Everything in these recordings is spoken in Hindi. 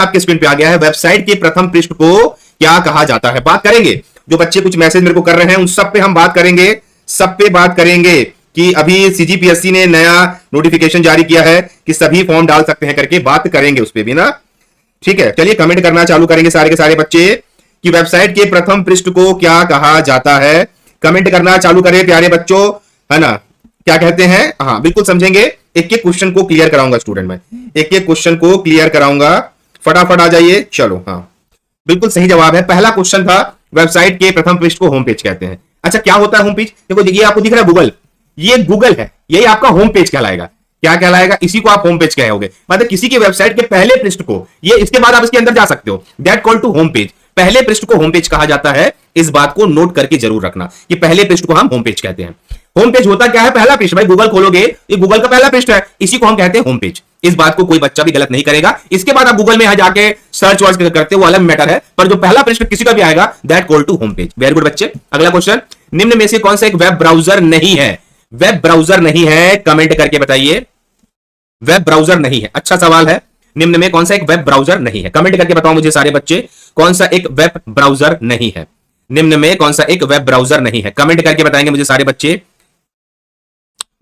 आपके स्क्रीन पे आ गया है। वेबसाइट के प्रथम पृष्ठ को क्या कहा जाता है? बात करेंगे। जो बच्चे कुछ मैसेज मेरे को कर रहे हैं उन सब पे हम बात करेंगे, सब पे बात करेंगे कि अभी सीजीपीएससी ने नया नोटिफिकेशन जारी किया है कि सभी फॉर्म डाल सकते हैं करके, बात करेंगे उस पे भी ना। ठीक है, चलिए कमेंट करना चालू करेंगे सारे के सारे बच्चे कि वेबसाइट के प्रथम पृष्ठ को क्या कहा जाता है। कमेंट करना चालू करें प्यारे बच्चों, है ना। क्या कहते हैं? हाँ बिल्कुल समझेंगे। एक एक क्वेश्चन को क्लियर कराऊंगा स्टूडेंट में, एक एक क्वेश्चन को क्लियर कराऊंगा। फटाफट आ जाइए। चलो, हाँ बिल्कुल सही जवाब है। पहला क्वेश्चन था वेबसाइट के प्रथम पृष्ठ को होम पेज कहते हैं। अच्छा, क्या होता है होम पेज? देखो ये आपको दिख रहा है गूगल, ये गूगल है, यही आपका होम पेज कहलाएगा। क्या कहलाएगा? इसी को आप होम पेज कहोगे। मतलब किसी की वेबसाइट के पहले पृष्ठ को, ये इसके बाद आप इसके अंदर जा सकते हो, that call to home page. पहले पृष्ठ को होम पेज कहा जाता है। इस बात को नोट करके जरूर रखना कि पहले पृष्ठ को हम होम पेज कहते हैं। होम पेज होता क्या है? पहला पृष्ठ। भाई गूगल खोलोगे, ये गूगल का पहला पृष्ठ है, इसी को हम कहते हैं होम पेज। इस बात को कोई बच्चा भी गलत नहीं करेगा। इसके बाद आप गूगल में यहां जाके सर्च वर्च करते हो, वो अलग मैटर है, पर जो पहला पृष्ठ किसी का भी आएगा that call to home page. Very good बच्चे। अगला क्वेश्चन, निम्न में से कौन सा एक वेब ब्राउजर नहीं है? वेब ब्राउजर नहीं है, कमेंट करके बताइए। वेब ब्राउजर नहीं है, अच्छा सवाल है। निम्न में कौन सा एक वेब ब्राउजर नहीं है? कमेंट करके बताओ मुझे सारे बच्चे, कौन सा एक वेब ब्राउजर नहीं है? निम्न में कौन सा एक वेब ब्राउजर नहीं है? कमेंट करके बताएंगे मुझे सारे बच्चे।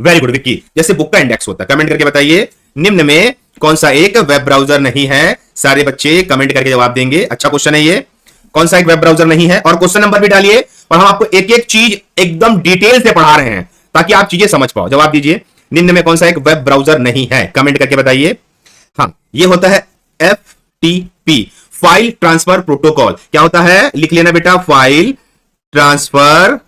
वेरी गुड विक्की, जैसे बुक का इंडेक्स होता है। कमेंट करके बताइए निम्न में कौन सा एक वेब ब्राउजर नहीं है। सारे बच्चे कमेंट करके जवाब देंगे। अच्छा क्वेश्चन है ये, कौन सा एक वेब ब्राउजर नहीं है। और क्वेश्चन नंबर भी डालिए, और हम आपको एक एक चीज एकदम डिटेल से पढ़ा रहे हैं ताकि आप चीजें समझ पाओ। जवाब दीजिए, निम्न में कौन सा एक वेब ब्राउजर नहीं है? कमेंट करके बताइए। हाँ, ये होता है FTP, फाइल ट्रांसफर प्रोटोकॉल। क्या होता है? लिख लेना बेटा, फाइल ट्रांसफर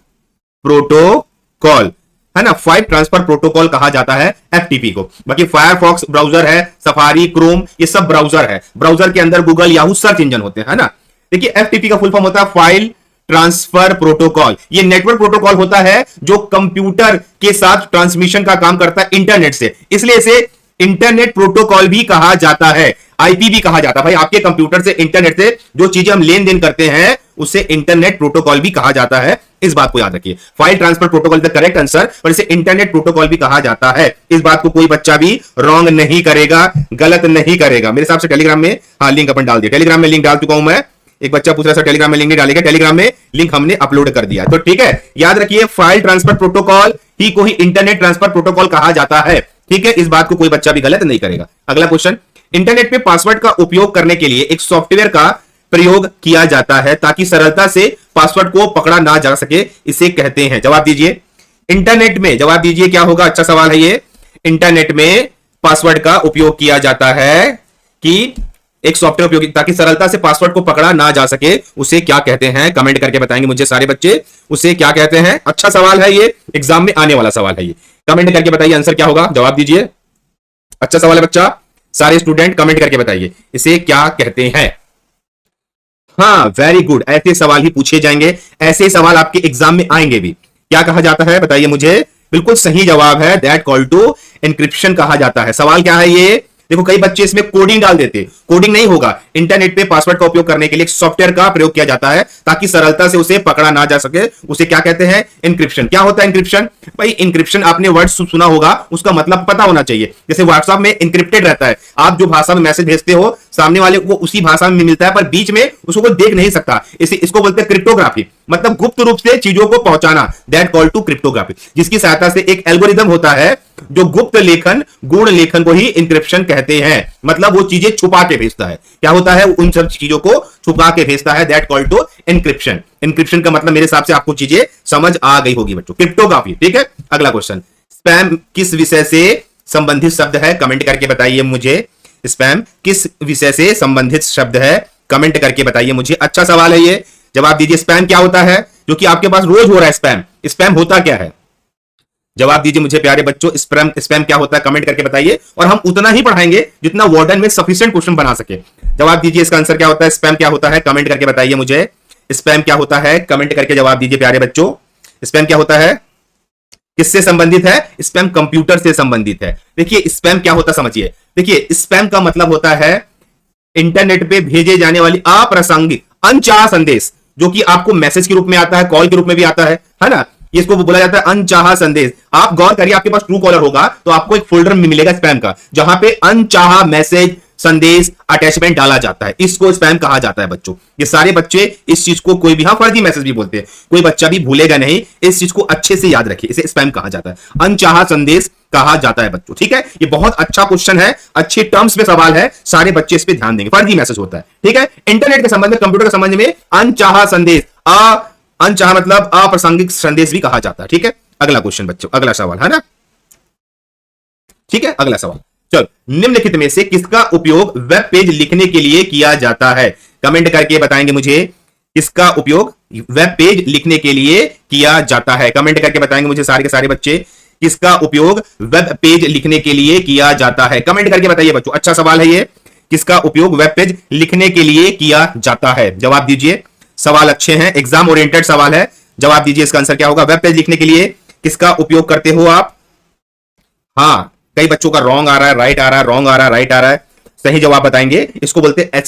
प्रोटोकॉल, है ना। फाइल ट्रांसफर प्रोटोकॉल कहा जाता है FTP को। बाकी फायरफॉक्स ब्राउजर है, सफारी, क्रोम, ये सब ब्राउजर है। ब्राउजर के अंदर गूगल, याहू सर्च इंजन होते हैं, है ना। देखिए FTP का फुल फॉर्म होता है फाइल ट्रांसफर प्रोटोकॉल। ये नेटवर्क प्रोटोकॉल होता है जो कंप्यूटर के साथ ट्रांसमिशन का काम करता है इंटरनेट से, इसलिए इसे इंटरनेट प्रोटोकॉल भी कहा जाता है, आईपी भी कहा जाता है। भाई आपके कंप्यूटर से, इंटरनेट से जो चीजें हम लेन देन करते हैं उसे इंटरनेट प्रोटोकॉल भी कहा जाता है। इस बात को याद रखिए, file transfer protocol the correct answer, पर इसे इंटरनेट प्रोटोकॉल भी कहा जाता है। इस बात को कोई बच्चा भी रॉन्ग नहीं करेगा, गलत नहीं करेगा। मेरे हिसाब से टेलीग्राम में हाँ लिंक अपन डाल दिया, टेलीग्राम में लिंक डाल चुका हूं मैं। एक बच्चा पूछ रहा था टेलीग्राम में लिंक नहीं डालेगा, टेलीग्राम में लिंक हमने अपलोड कर दिया। तो ठीक है, याद रखिए फाइल ट्रांसफर प्रोटोकॉल ही को ही इंटरनेट ट्रांसफर प्रोटोकॉल कहा जाता है। ठीक है, इस बात को कोई बच्चा भी गलत नहीं करेगा। अगला क्वेश्चन, इंटरनेट पे पासवर्ड का उपयोग करने के लिए एक सॉफ्टवेयर का प्रयोग किया जाता है ताकि सरलता से पासवर्ड को पकड़ा ना जा सके, इसे कहते हैं। जवाब दीजिए, इंटरनेट में, जवाब दीजिए क्या होगा? अच्छा सवाल है ये। इंटरनेट में पासवर्ड का उपयोग किया जाता है कि एक सॉफ्टवेयर उपयोग ताकि सरलता से पासवर्ड को पकड़ा ना जा सके, उसे क्या कहते हैं? कमेंट करके बताएंगे मुझे सारे बच्चे, उसे क्या कहते हैं। अच्छा सवाल है ये, एग्जाम में आने वाला सवाल है ये। कमेंट करके बताइए आंसर क्या होगा, जवाब दीजिए। अच्छा सवाल है बच्चा, सारे स्टूडेंट कमेंट करके बताइए इसे क्या कहते हैं। हाँ वेरी गुड, ऐसे सवाल ही पूछे जाएंगे, ऐसे सवाल आपके एग्जाम में आएंगे भी। क्या कहा जाता है बताइए मुझे? बिल्कुल सही जवाब है, दैट कॉल टू एनक्रिप्शन कहा जाता है। सवाल क्या है ये? देखो कई बच्चे इसमें कोडिंग डाल देते, कोडिंग नहीं होगा। इंटरनेट पे पासवर्ड का उपयोग करने के लिए एक सॉफ्टवेयर का प्रयोग किया जाता है ताकि सरलता से उसे पकड़ा ना जा सके, उसे क्या कहते हैं? एनक्रिप्शन। क्या होता है एनक्रिप्शन? भाई एनक्रिप्शन आपने वर्ड सुना होगा, उसका मतलब पता होना चाहिए। जैसे व्हाट्सएप में एनक्रिप्टेड रहता है, आप जो भाषा में मैसेज भेजते हो सामने वाले को उसी भाषा में मिलता है, पर बीच में उसको कोई देख नहीं सकता। इसको बोलते हैं क्रिप्टोग्राफी, मतलब गुप्त रूप से चीजों को पहुंचाना, दैट कॉल टू क्रिप्टोग्राफी, जिसकी सहायता से एक एल्गोरिदम होता है जो गुप्त लेखन, गूढ़ लेखन को ही इंक्रिप्शन कहते हैं। मतलब वो चीजें छुपा के भेजता है। क्या होता है? उन सब चीजों को छुपा के भेजता है, that call to encryption. Encryption का मतलब मेरे हिसाब से आपको चीजें समझ आ गई होगी बच्चों, क्रिप्टोग्राफी। ठीक है, अगला क्वेश्चन, स्पैम किस विषय से संबंधित शब्द है? कमेंट करके बताइए मुझे, स्पैम किस विषय से संबंधित शब्द है? कमेंट करके बताइए मुझे। अच्छा सवाल है ये, जवाब दीजिए। स्पैम क्या होता है जो कि आपके पास रोज हो रहा है? स्पैम, स्पैम होता क्या है? जवाब दीजिए मुझे प्यारे बच्चों, स्पैम क्या होता है? कमेंट करके बताइए, और हम उतना ही पढ़ाएंगे जितना वार्डन में सफिशिएंट क्वेश्चन बना सके। जवाब दीजिए, इसका आंसर क्या होता है? स्पैम क्या होता है? कमेंट करके बताइए मुझे, स्पैम क्या होता है? कमेंट करके जवाब दीजिए प्यारे बच्चों। स्पैम क्या होता है? किससे संबंधित है? स्पैम कंप्यूटर से संबंधित है। देखिए स्पैम क्या होता समझिए। देखिए स्पैम का मतलब होता है इंटरनेट पे भेजे जाने वाली अप्रासंगिक, अनचाहा संदेश, जो कि आपको मैसेज के रूप में आता है, कॉल के रूप में भी आता है ना। इसको बोला जाता है अनचाहा संदेश। आप गौर करिए, आपके पास ट्रू कॉलर होगा तो आपको एक फोल्डर मिलेगा स्पैम का, जहां पे अनचाहा मैसेज, संदेश, अटैचमेंट डाला जाता है, इसको स्पैम कहा जाता है बच्चों। ये सारे बच्चे इस चीज को, कोई भी, हाँ फर्जी मैसेज भी बोलते हैं, कोई बच्चा भी भूलेगा नहीं, इस चीज को अच्छे से याद रखिए, इसे स्पैम कहा जाता है, अनचाहा संदेश कहा जाता है बच्चों। ठीक है, ये बहुत अच्छा क्वेश्चन है, अच्छे टर्म्स में सवाल है, सारे बच्चे इस पे ध्यान देंगे। फर्जी मैसेज होता है, ठीक है। इंटरनेट के संबंध में, कंप्यूटर के संबंध में अनचाहा संदेश, अनचाहा मतलब अप्रासंगिक संदेश भी कहा जाता है। ठीक है, अगला क्वेश्चन बच्चों, अगला सवाल है ना, ठीक है, अगला सवाल। चलो, निम्नलिखित में से किसका उपयोग वेब पेज लिखने के लिए किया जाता है? कमेंट करके बताएंगे मुझे, किसका उपयोग वेब पेज लिखने के लिए किया जाता है? कमेंट करके बताएंगे मुझे सारे के सारे बच्चे, किसका उपयोग वेब पेज लिखने के लिए किया जाता है? कमेंट करके बताइए बच्चों, अच्छा सवाल है ये, किसका उपयोग वेब पेज लिखने के लिए किया जाता है? जवाब दीजिए, सवाल अच्छे हैं, एग्जाम ओरिएंटेड सवाल है, जवाब दीजिए, इसका आंसर क्या होगा? वेब पेज लिखने के लिए किसका उपयोग करते हो आप? हाँ, कई बच्चों का रॉन्ग आ रहा है, राइट आ रहा है, रॉन्ग आ रहा है, राइट आ रहा है, सही जवाब बताएंगे। इसको बोलते हैं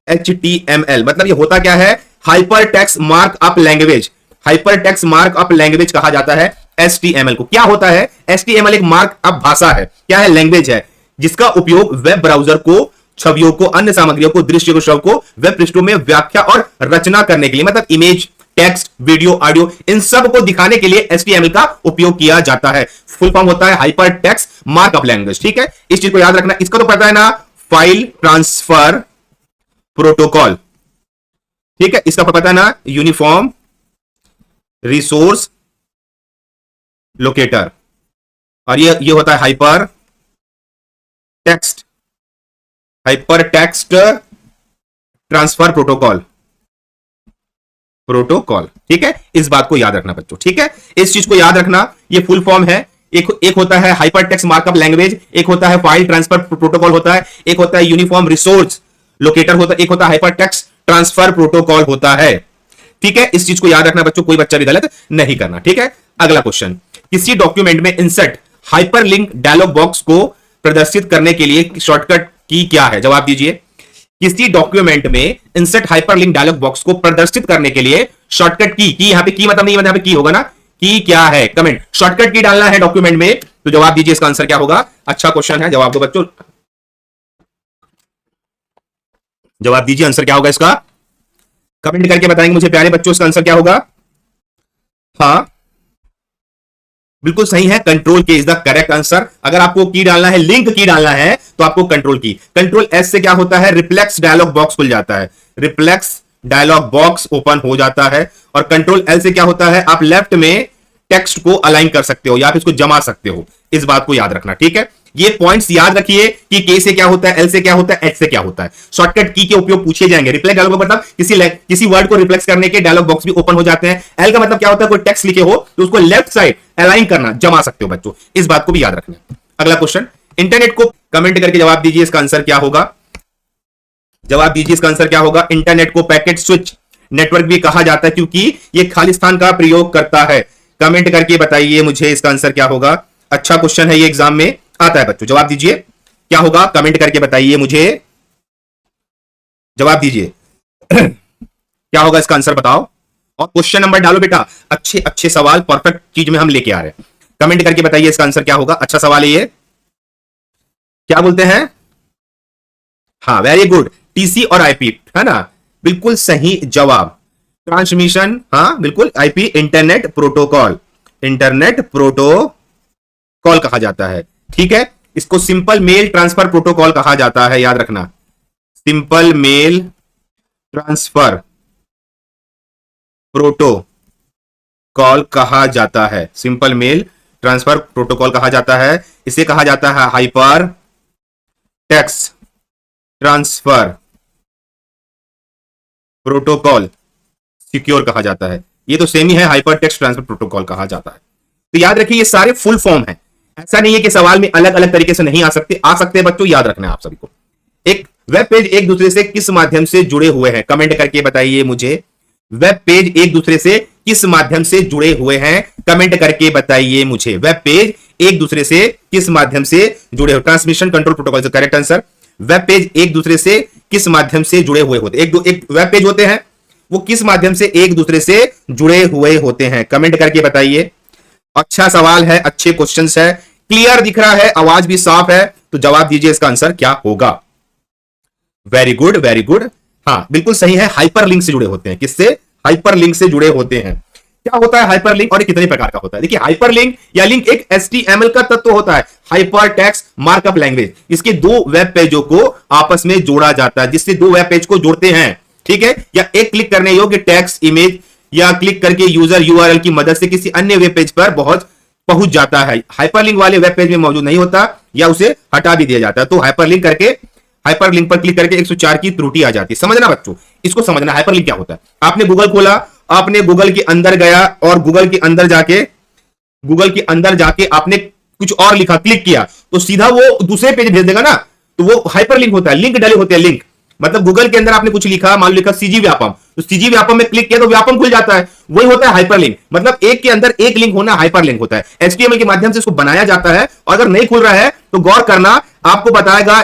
HTML, मतलब ये होता क्या है? Hyper text markup language, hyper text markup language कहा जाता है HTML को। क्या होता है? HTML एक मार्कअप भाषा है, क्या है? लैंग्वेज है, जिसका उपयोग वेब ब्राउजर को छवियों को, अन्य सामग्रियों को, दृश्य को, शब्द को वेब पृष्ठों में व्याख्या और रचना करने के लिए, मतलब इमेज, टेक्स्ट, वीडियो, ऑडियो, इन सब को दिखाने के लिए HTML का उपयोग किया जाता है। फुल फॉर्म होता है हाइपर टेक्स्ट मार्कअप लैंग्वेज। ठीक है, इस चीज को याद रखना। इसका तो पता है ना, फाइल ट्रांसफर प्रोटोकॉल। ठीक है, इसका पता है ना, यूनिफॉर्म रिसोर्स लोकेटर, और ये होता है हाइपर टेक्स्ट ट्रांसफर प्रोटोकॉल। ठीक है, इस बात को याद रखना बच्चों। ठीक है, इस चीज को याद रखना, ये फुल फॉर्म है। एक होता है हाइपर टेक्स्ट मार्कअप लैंग्वेज, एक होता है फाइल ट्रांसफर प्रोटोकॉल होता है, एक होता है यूनिफॉर्म रिसोर्स लोकेटर होता है, एक होता है हाइपर टेक्स्ट ट्रांसफर प्रोटोकॉल होता है। ठीक है, इस चीज को याद रखना बच्चों, कोई बच्चा भी गलत नहीं करना। ठीक है, अगला क्वेश्चन, किसी डॉक्यूमेंट में इंसर्ट हाइपरलिंक डायलॉग बॉक्स को प्रदर्शित करने के लिए शॉर्टकट की क्या है? जवाब दीजिए, किसी डॉक्यूमेंट में इंसर्ट हाइपरलिंक डायलॉग बॉक्स को प्रदर्शित करने के लिए शॉर्टकट की यहां पे की मतलब नहीं, मतलब यहां पे की होगा ना, की क्या है? कमेंट, शॉर्टकट की डालना है डॉक्यूमेंट में, तो जवाब दीजिए, इसका आंसर क्या होगा? अच्छा क्वेश्चन है, जवाब दो बच्चों, जवाब दीजिए, आंसर क्या होगा इसका? कमेंट करके बताएंगे मुझे प्यारे बच्चों, इसका आंसर क्या होगा? हाँ, बिल्कुल सही है, कंट्रोल की इज द करेक्ट आंसर। अगर आपको की डालना है, लिंक की डालना है, तो आपको कंट्रोल की, कंट्रोल एस से क्या होता है? रिफ्लेक्स डायलॉग बॉक्स खुल जाता है, रिफ्लेक्स डायलॉग बॉक्स ओपन हो जाता है। और कंट्रोल एल से क्या होता है? आप लेफ्ट में टेक्स्ट को अलाइन कर सकते हो या फिर इसको जमा सकते हो, इस बात को याद रखना। ठीक है, ये पॉइंट्स याद रखिए कि के से क्या होता है, एल से क्या होता है, एच से क्या होता है। शॉर्टकट की के उपयोग पूछे जाएंगे। रिफ्लेक्ट डायलॉग मतलब किसी वर्ड को रिफ्लेक्ट करने के डायलॉग बॉक्स भी ओपन हो जाते हैं। एल का मतलब क्या होता है? कोई टेक्स्ट लिखे हो तो उसको लेफ्ट साइड अलाइन करना, जमा सकते हो बच्चों, इस बात को भी याद रखना। अगला क्वेश्चन, इंटरनेट को कमेंट करके जवाब दीजिए, इसका आंसर क्या होगा? जवाब दीजिए, इसका आंसर क्या होगा? इंटरनेट को पैकेट स्विच नेटवर्क भी कहा जाता है क्योंकि ये खाली स्थान का प्रयोग करता है। कमेंट करके बताइए मुझे, इसका आंसर क्या होगा? अच्छा क्वेश्चन है, ये एग्जाम में आता है बच्चों, जवाब दीजिए, क्या होगा? कमेंट करके बताइए मुझे, जवाब दीजिए क्या होगा इसका आंसर, बताओ। और क्वेश्चन नंबर डालो बेटा, अच्छे अच्छे सवाल परफेक्ट चीज में हम लेके आ रहे हैं। कमेंट करके बताइए इसका आंसर क्या होगा। अच्छा सवाल है ये, क्या बोलते हैं? हाँ, वेरी गुड, टीसी और आईपी, है ना, बिल्कुल सही जवाब। ट्रांसमिशन, हाँ बिल्कुल, IP internet protocol, internet protocol कहा जाता है। ठीक है, इसको सिंपल मेल ट्रांसफर प्रोटोकॉल कहा जाता है, याद रखना, सिंपल मेल ट्रांसफर प्रोटोकॉल कहा जाता है, सिंपल मेल ट्रांसफर प्रोटोकॉल कहा जाता है। इसे कहा जाता है hyper text transfer protocol secure कहा जाता है। ये तो सेम ही है, हाइपर टेक्स्ट ट्रांसफर प्रोटोकॉल कहा जाता है। तो याद रखिए, ये सारे फुल फॉर्म है, ऐसा नहीं है कि सवाल में अलग अलग तरीके से नहीं आ सकते, आ सकते हैं बच्चों, याद रखना है आप सभी को। एक वेब पेज एक दूसरे से किस माध्यम से जुड़े हुए हैं? कमेंट करके बताइए मुझे, वेब पेज एक दूसरे से किस माध्यम से जुड़े हुए हैं? कमेंट करके बताइए मुझे, वेब पेज एक दूसरे से किस माध्यम से जुड़े हुए? Transmission control protocol, correct answer. Web page एक दूसरे से किस माध्यम से जुड़े हुए होते? एक वेब पेज होते हैं, वो किस माध्यम से एक दूसरे से जुड़े हुए होते हैं? कमेंट करके बताइए। अच्छा सवाल है, अच्छे क्वेश्चंस है, क्लियर दिख रहा है, आवाज भी साफ है, तो जवाब दीजिए, इसका आंसर क्या होगा? Very good, very good. हाँ बिल्कुल सही है, हाइपरलिंक से जुड़े होते हैं। किससे? हाइपरलिंक से जुड़े होते हैं। क्या होता है हाइपरलिंक और ये कितने प्रकार का होता है? देखिए हाइपरलिंक या लिंक एक HTML का तत्व होता है, हाइपर टेक्स्ट मार्कअप लैंग्वेज। इसके दो वेब पेजों को आपस में जोड़ा जाता है, जिससे दो वेब पेज को जोड़ते हैं, ठीक है, या एक क्लिक करने योग्य टेक्स्ट इमेज या क्लिक करके यूजर URL की मदद से किसी अन्य वेब पेज पर पहुंच जाता है। हाइपरलिंक वाले वेब पेज में मौजूद नहीं होता या उसे हटा भी दिया जाता है। तो हाइपरलिंक पर क्लिक करके 104 की त्रुटि आ जाती है। समझना बच्चों, इसको समझना हाइपरलिंक क्या होता है। आपने गूगल खोला, आपने गूगल के अंदर गया और गूगल के अंदर जाके आपने कुछ और लिखा, क्लिक किया तो सीधा वो दूसरे पेज भेज देगा ना, तो वो हाइपरलिंक होता है। लिंक डले होते हैं, लिंक मतलब गूगल के अंदर आपने कुछ लिखा, मान लो लिखा सीजी व्यापम, तो सीजी व्यापम में क्लिक किया तो व्यापम खुल जाता है, वही होता है हाइपरलिंक। मतलब एक के अंदर एक लिंक होना हाइपरलिंक होता है। HTML के माध्यम से इसको बनाया जाता है और अगर नहीं खुल रहा है तो गौर करना, आपको बताएगा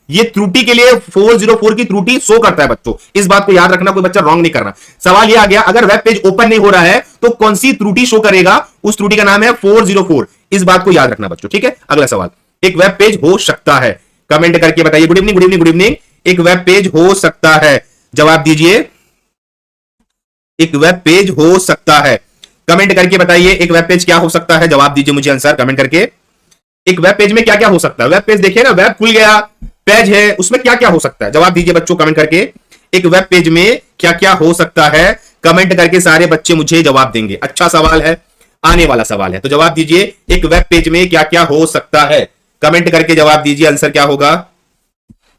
ये त्रुटि के लिए 404 की त्रुटि शो करता है बच्चों। इस बात को याद रखना, कोई बच्चा रॉन्ग नहीं करना। सवाल ये आ गया, अगर वेब पेज ओपन नहीं हो रहा है तो कौन सी त्रुटि शो करेगा? उस त्रुटि का नाम है 404। इस बात को याद रखना बच्चों, ठीक है। अगला सवाल, एक वेब पेज हो सकता है, कमेंट करके बताइए। Good evening, good evening, good evening. एक वेब पेज हो सकता है, जवाब दीजिए। एक वेब पेज हो सकता है, कमेंट करके बताइए। एक वेब पेज क्या हो सकता है? जवाब दीजिए मुझे आंसर कमेंट करके। एक वेब पेज में क्या क्या हो सकता है? वेब पेज देखिए ना, वेब खुल गया, पेज है, उसमें क्या क्या हो सकता है? जवाब दीजिए बच्चों कमेंट करके। एक वेब पेज में क्या क्या हो सकता है? कमेंट करके सारे बच्चे मुझे जवाब देंगे। अच्छा सवाल है, आने वाला सवाल है, तो जवाब दीजिए। एक वेब पेज में क्या क्या हो सकता है? कमेंट करके जवाब दीजिए, आंसर क्या होगा?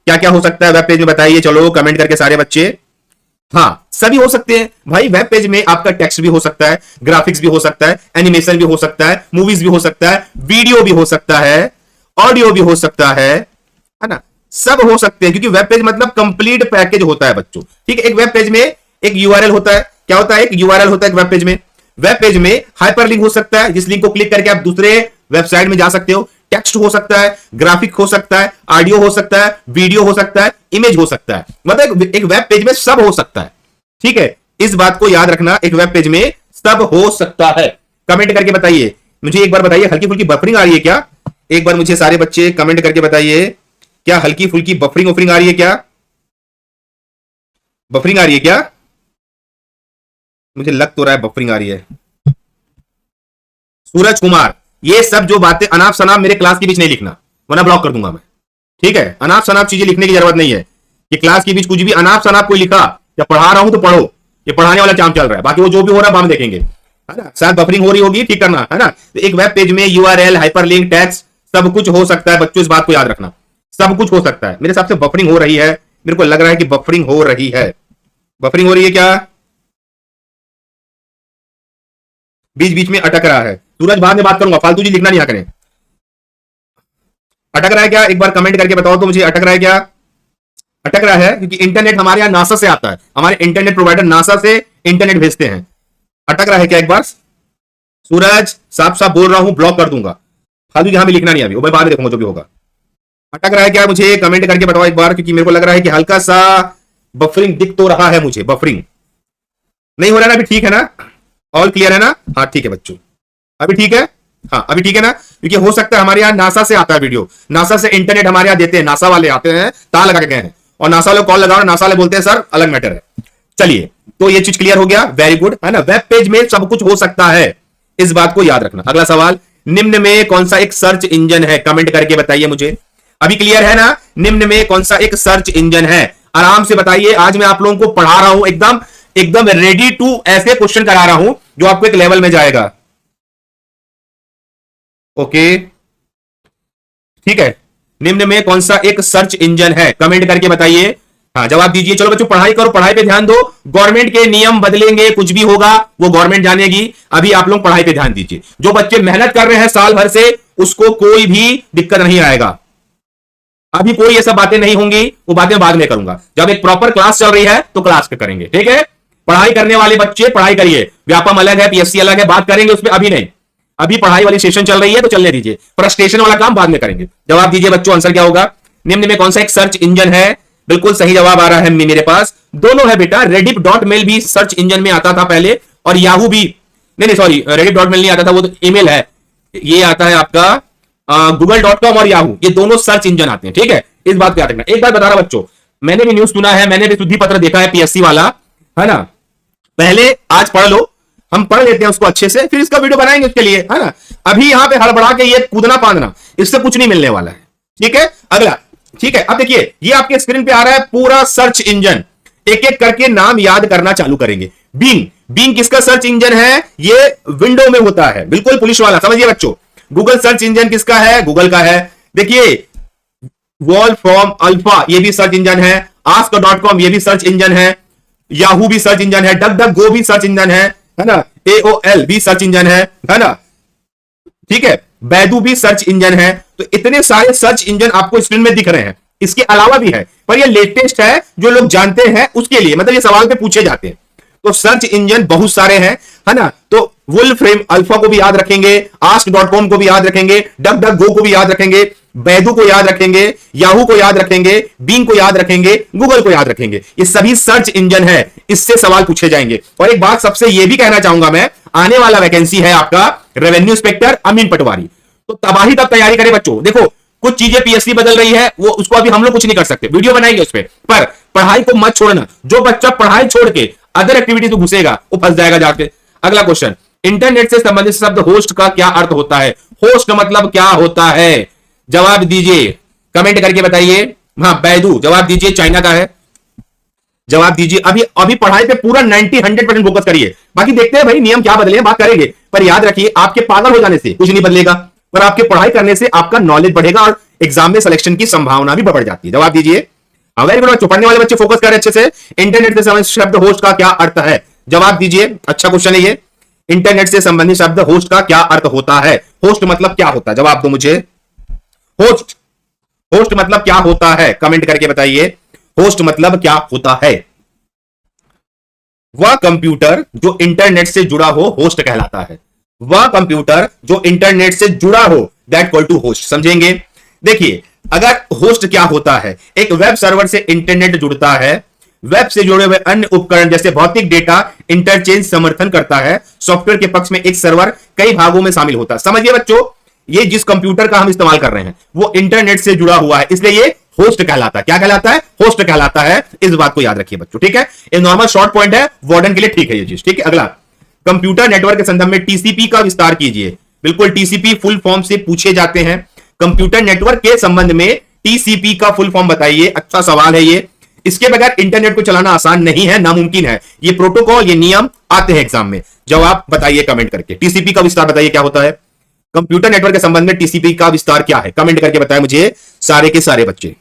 क्या क्या हो सकता है वेब पेज में बताइए, चलो कमेंट करके सारे बच्चे। हाँ सभी हो सकते हैं भाई। वेब पेज में आपका टेक्स्ट भी हो सकता है, ग्राफिक्स भी हो सकता है, एनिमेशन भी हो सकता है, मूवीज भी हो सकता है, वीडियो भी हो सकता है, ऑडियो भी हो सकता है ना, सब हो सकते हैं, क्योंकि वेब पेज मतलब कंप्लीट पैकेज होता है बच्चों, ठीक है। एक वेब पेज में एक URL होता है। क्या होता है? एक URL होता है एक वेब पेज में। वेब पेज में हाइपरलिंक हो सकता है, जिस लिंक को क्लिक करके आप दूसरे वेबसाइट में जा सकते हो। टेक्स्ट हो सकता है, ग्राफिक हो सकता है, ऑडियो हो सकता है, वीडियो हो सकता है, इमेज हो सकता है, मतलब एक वेब पेज में सब हो सकता है, ठीक है। इस बात को याद रखना, एक वेब पेज में सब हो सकता है। कमेंट करके बताइए मुझे, एक बार बताइए, हल्की फुल्की बफरिंग आ रही है क्या? एक बार मुझे सारे बच्चे कमेंट करके बताइए, क्या हल्की फुल्की बफरिंग आ रही है क्या? बफरिंग आ रही है क्या? मुझे लग तो रहा है बफरिंग आ रही है। सूरज कुमार, ये सब जो बातें अनाप शनाप मेरे क्लास के बीच नहीं लिखना, वरना ब्लॉक कर दूंगा मैं, ठीक है। अनाप शनाप चीजें लिखने की जरूरत नहीं है कि क्लास के बीच कुछ भी अनाप शनाप कोई लिखा, या पढ़ा रहा हूं तो पढ़ो, ये पढ़ाने वाला काम चल रहा है, बाकी वो जो भी हो रहा है हम देखेंगे, है ना। शायद बफरिंग हो रही होगी, ठीक करना है ना। तो एक वेब पेज में URL, हाइपरलिंक, टेक्स्ट सब कुछ हो सकता है बच्चों, इस बात को याद रखना, सब कुछ हो सकता है। मेरे हिसाब से बफरिंग हो रही है, मेरे को लग रहा है कि बफरिंग हो रही है। बफरिंग हो रही है क्या? बीच बीच में अटक रहा है। सूरज बाद में बात करूंगा, फालतू जी लिखना नहीं करें। अटक रहा है क्या? एक बार कमेंट करके बताओ तो मुझे, अटक रहा है क्या? अटक रहा है क्योंकि इंटरनेट हमारे यहां नासा से आता है, हमारे इंटरनेट प्रोवाइडर नासा से इंटरनेट भेजते हैं। अटक रहा है क्या? एक बार सूरज, साफ साफ बोल रहा हूं, ब्लॉक कर दूंगा, फालतू यहां भी लिखना नहीं, अभी वो मैं बाद में देखूंगा जो भी होगा। अटक रहा है क्या? मुझे कमेंट करके बताओ एक बार, क्योंकि मेरे को लग रहा है कि हल्का सा बफरिंग दिख तो रहा है मुझे। बफरिंग नहीं हो रहा ना अभी? ठीक है ना? ऑल क्लियर है ना? हाँ ठीक है बच्चों, अभी ठीक है। हाँ अभी ठीक है ना, क्योंकि हो सकता है हमारे यहाँ नासा से आता है वीडियो, नासा से इंटरनेट हमारे यहाँ देते हैं, नासा वाले आते हैं, तार लगा के गए हैं, और नासा वाले कॉल लगाओ, नासा वाले बोलते हैं सर अलग मैटर है। चलिए, तो ये चीज क्लियर हो गया, वेरी गुड, है ना। वेब पेज में सब कुछ हो सकता है, इस बात को याद रखना। अगला सवाल, निम्न में कौन सा एक सर्च इंजन है? कमेंट करके बताइए मुझे। अभी क्लियर है ना? निम्न में कौन सा एक सर्च इंजन है? आराम से बताइए। आज मैं आप लोगों को पढ़ा रहा हूं, एकदम एकदम रेडी टू ऐसे क्वेश्चन करा रहा हूं जो आपको एक लेवल में जाएगा। ओके ठीक है, निम्न में कौन सा एक सर्च इंजन है? कमेंट करके बताइए। हाँ जवाब दीजिए। चलो बच्चों पढ़ाई करो, पढ़ाई पे ध्यान दो। गवर्नमेंट के नियम बदलेंगे, कुछ भी होगा वो गवर्नमेंट जानेगी, अभी आप लोग पढ़ाई पे ध्यान दीजिए। जो बच्चे मेहनत कर रहे हैं साल भर से, उसको कोई भी दिक्कत नहीं आएगा। अभी कोई ये सब बातें नहीं होंगी, वो बातें बाद में करूंगा। जब एक प्रॉपर क्लास चल रही है तो क्लास पे करेंगे, ठीक है। पढ़ाई करने वाले बच्चे पढ़ाई करिए, व्यापम अलग है, PSC अलग है, बात करेंगे उसमें, अभी नहीं। अभी पढ़ाई वाली सेशन चल रही है तो चलने दीजिए, फ्रस्ट्रेशन वाला काम बाद में करेंगे। जवाब दीजिए बच्चों, आंसर क्या होगा? निम्न में कौन सा एक सर्च इंजन है? बिल्कुल सही जवाब आ रहा है मेरे पास, दोनों है बेटा। Rediff.mail भी सर्च इंजन में आता था पहले, और याहू भी, नहीं सॉरी, Rediff.mail नहीं आता था, वो तो ईमेल है। ये आता है आपका Google.com और याहू, ये दोनों सर्च इंजन आते हैं, ठीक है। इस बात को याद रखना। एक बात बता रहा बच्चों, मैंने भी न्यूज सुना है, मैंने भी शुद्धि पत्र देखा है पीएससी वाला, है ना। पहले आज पढ़ लो, हम पढ़ लेते हैं उसको अच्छे से, फिर इसका वीडियो बनाएंगे उसके लिए, है ना। अभी यहां पे हड़बड़ा के ये कूदना पादना, इससे कुछ नहीं मिलने वाला है। ठीक है, अगला। ठीक है, अब देखिए ये आपके स्क्रीन पे आ रहा है पूरा सर्च इंजन, एक एक करके नाम याद करना चालू करेंगे। बींग, बींग किसका सर्च इंजन है? ये विंडो में होता है, बिल्कुल पुलिस वाला, समझिए बच्चों। गूगल सर्च इंजन किसका है? गूगल का है। देखिए वॉल फ्रॉम अल्फा ये भी सर्च इंजन है, ask.com ये भी सर्च इंजन है, याहू भी सर्च इंजन है, डक डक गो भी सर्च इंजन है ना, AOL भी सर्च इंजन है ना। ठीक है, बैदू भी सर्च इंजन है। तो इतने सारे सर्च इंजन आपको स्क्रीन में दिख रहे हैं, इसके अलावा भी है, पर ये लेटेस्ट है जो लोग जानते हैं उसके लिए, मतलब ये सवाल पे पूछे जाते हैं। तो सर्च इंजन बहुत सारे हैं, है ना। तो वुल फ्रेम अल्फा को भी याद रखेंगे, ask.com को भी याद रखेंगे, डक डक गो को भी याद रखेंगे, बैदू को याद रखेंगे, याहू को याद रखेंगे, बींग को याद रखेंगे, गूगल को याद रखेंगे। ये सभी सर्च इंजन है, इससे सवाल पूछे जाएंगे। और एक बात सबसे यह भी कहना चाहूंगा मैं, आने वाला वैकेंसी है आपका रेवेन्यू इंस्पेक्टर अमीन पटवारी, तो तबाही तब तैयारी करें बच्चों। देखो कुछ चीजें पीएससी बदल रही है, वो उसको अभी हम लोग कुछ नहीं कर सकते, वीडियो बनाएंगे उस पर पढ़ाई को मत छोड़ना। जो बच्चा पढ़ाई छोड़ के अदर एक्टिविटी में घुसेगा वो फंस जाएगा जाके। अगला क्वेश्चन, इंटरनेट से संबंधित शब्द होस्ट का क्या अर्थ होता है? होस्ट मतलब क्या होता है? जवाब दीजिए, कमेंट करके बताइए। हाँ बैदू जवाब दीजिए, चाइना का है, जवाब दीजिए। अभी अभी पढ़ाई पे पूरा 90-100% फोकस करिए, बाकी देखते हैं भाई नियम क्या बदले हैं, बात करेंगे। पर याद रखिए आपके पागल हो जाने से कुछ नहीं बदलेगा, पर आपके पढ़ाई करने से आपका नॉलेज बढ़ेगा और एग्जाम में सिलेक्शन की संभावना भी बढ़ जाती है। जवाब दीजिए। वेरी गुड बच्चों, पढ़ने वाले बच्चे फोकस कर रहे अच्छे से। इंटरनेट से संबंधित शब्द होस्ट का क्या अर्थ है? जवाब दीजिए, अच्छा क्वेश्चन है ये। इंटरनेट से संबंधित शब्द होस्ट का क्या अर्थ होता है? होस्ट मतलब क्या होता है? जवाब दो मुझे। होस्ट, होस्ट मतलब क्या होता है? कमेंट करके बताइए, होस्ट मतलब क्या होता है? वह कंप्यूटर जो इंटरनेट से जुड़ा हो होस्ट कहलाता है। वह कंप्यूटर जो इंटरनेट से जुड़ा हो दैट कॉल्ड टू होस्ट। समझेंगे? देखिए अगर होस्ट क्या होता है, एक वेब सर्वर से इंटरनेट जुड़ता है, वेब से जुड़े हुए अन्य उपकरण जैसे भौतिक डेटा इंटरचेंज समर्थन करता है। सॉफ्टवेयर के पक्ष में एक सर्वर कई भागों में शामिल होता है। समझिए बच्चों, ये जिस कंप्यूटर का हम इस्तेमाल कर रहे हैं वो इंटरनेट से जुड़ा हुआ है, इसलिए ये होस्ट कहलाता है। क्या कहलाता है? होस्ट कहलाता है। इस बात को याद रखिए बच्चों, ठीक है। ये नॉर्मल शॉर्ट पॉइंट है, वार्डन के लिए ठीक है ये चीज, ठीक है। अगला, कंप्यूटर नेटवर्क के संदर्भ में टीसीपी का विस्तार कीजिए। बिल्कुल, टीसीपी फुल फॉर्म से पूछे जाते हैं। कंप्यूटर नेटवर्क के संबंध में टीसीपी का फुल फॉर्म बताइए। अच्छा सवाल है ये, इसके बगैर इंटरनेट को चलाना आसान नहीं है, नामुमकिन है। ये प्रोटोकॉल, ये नियम आते हैं एग्जाम में। जवाब बताइए कमेंट करके। टीसीपी का विस्तार बताइए क्या होता है? कंप्यूटर नेटवर्क के संबंध में टीसीपी का विस्तार क्या है? कमेंट करके बताएं मुझे सारे के सारे बच्चे।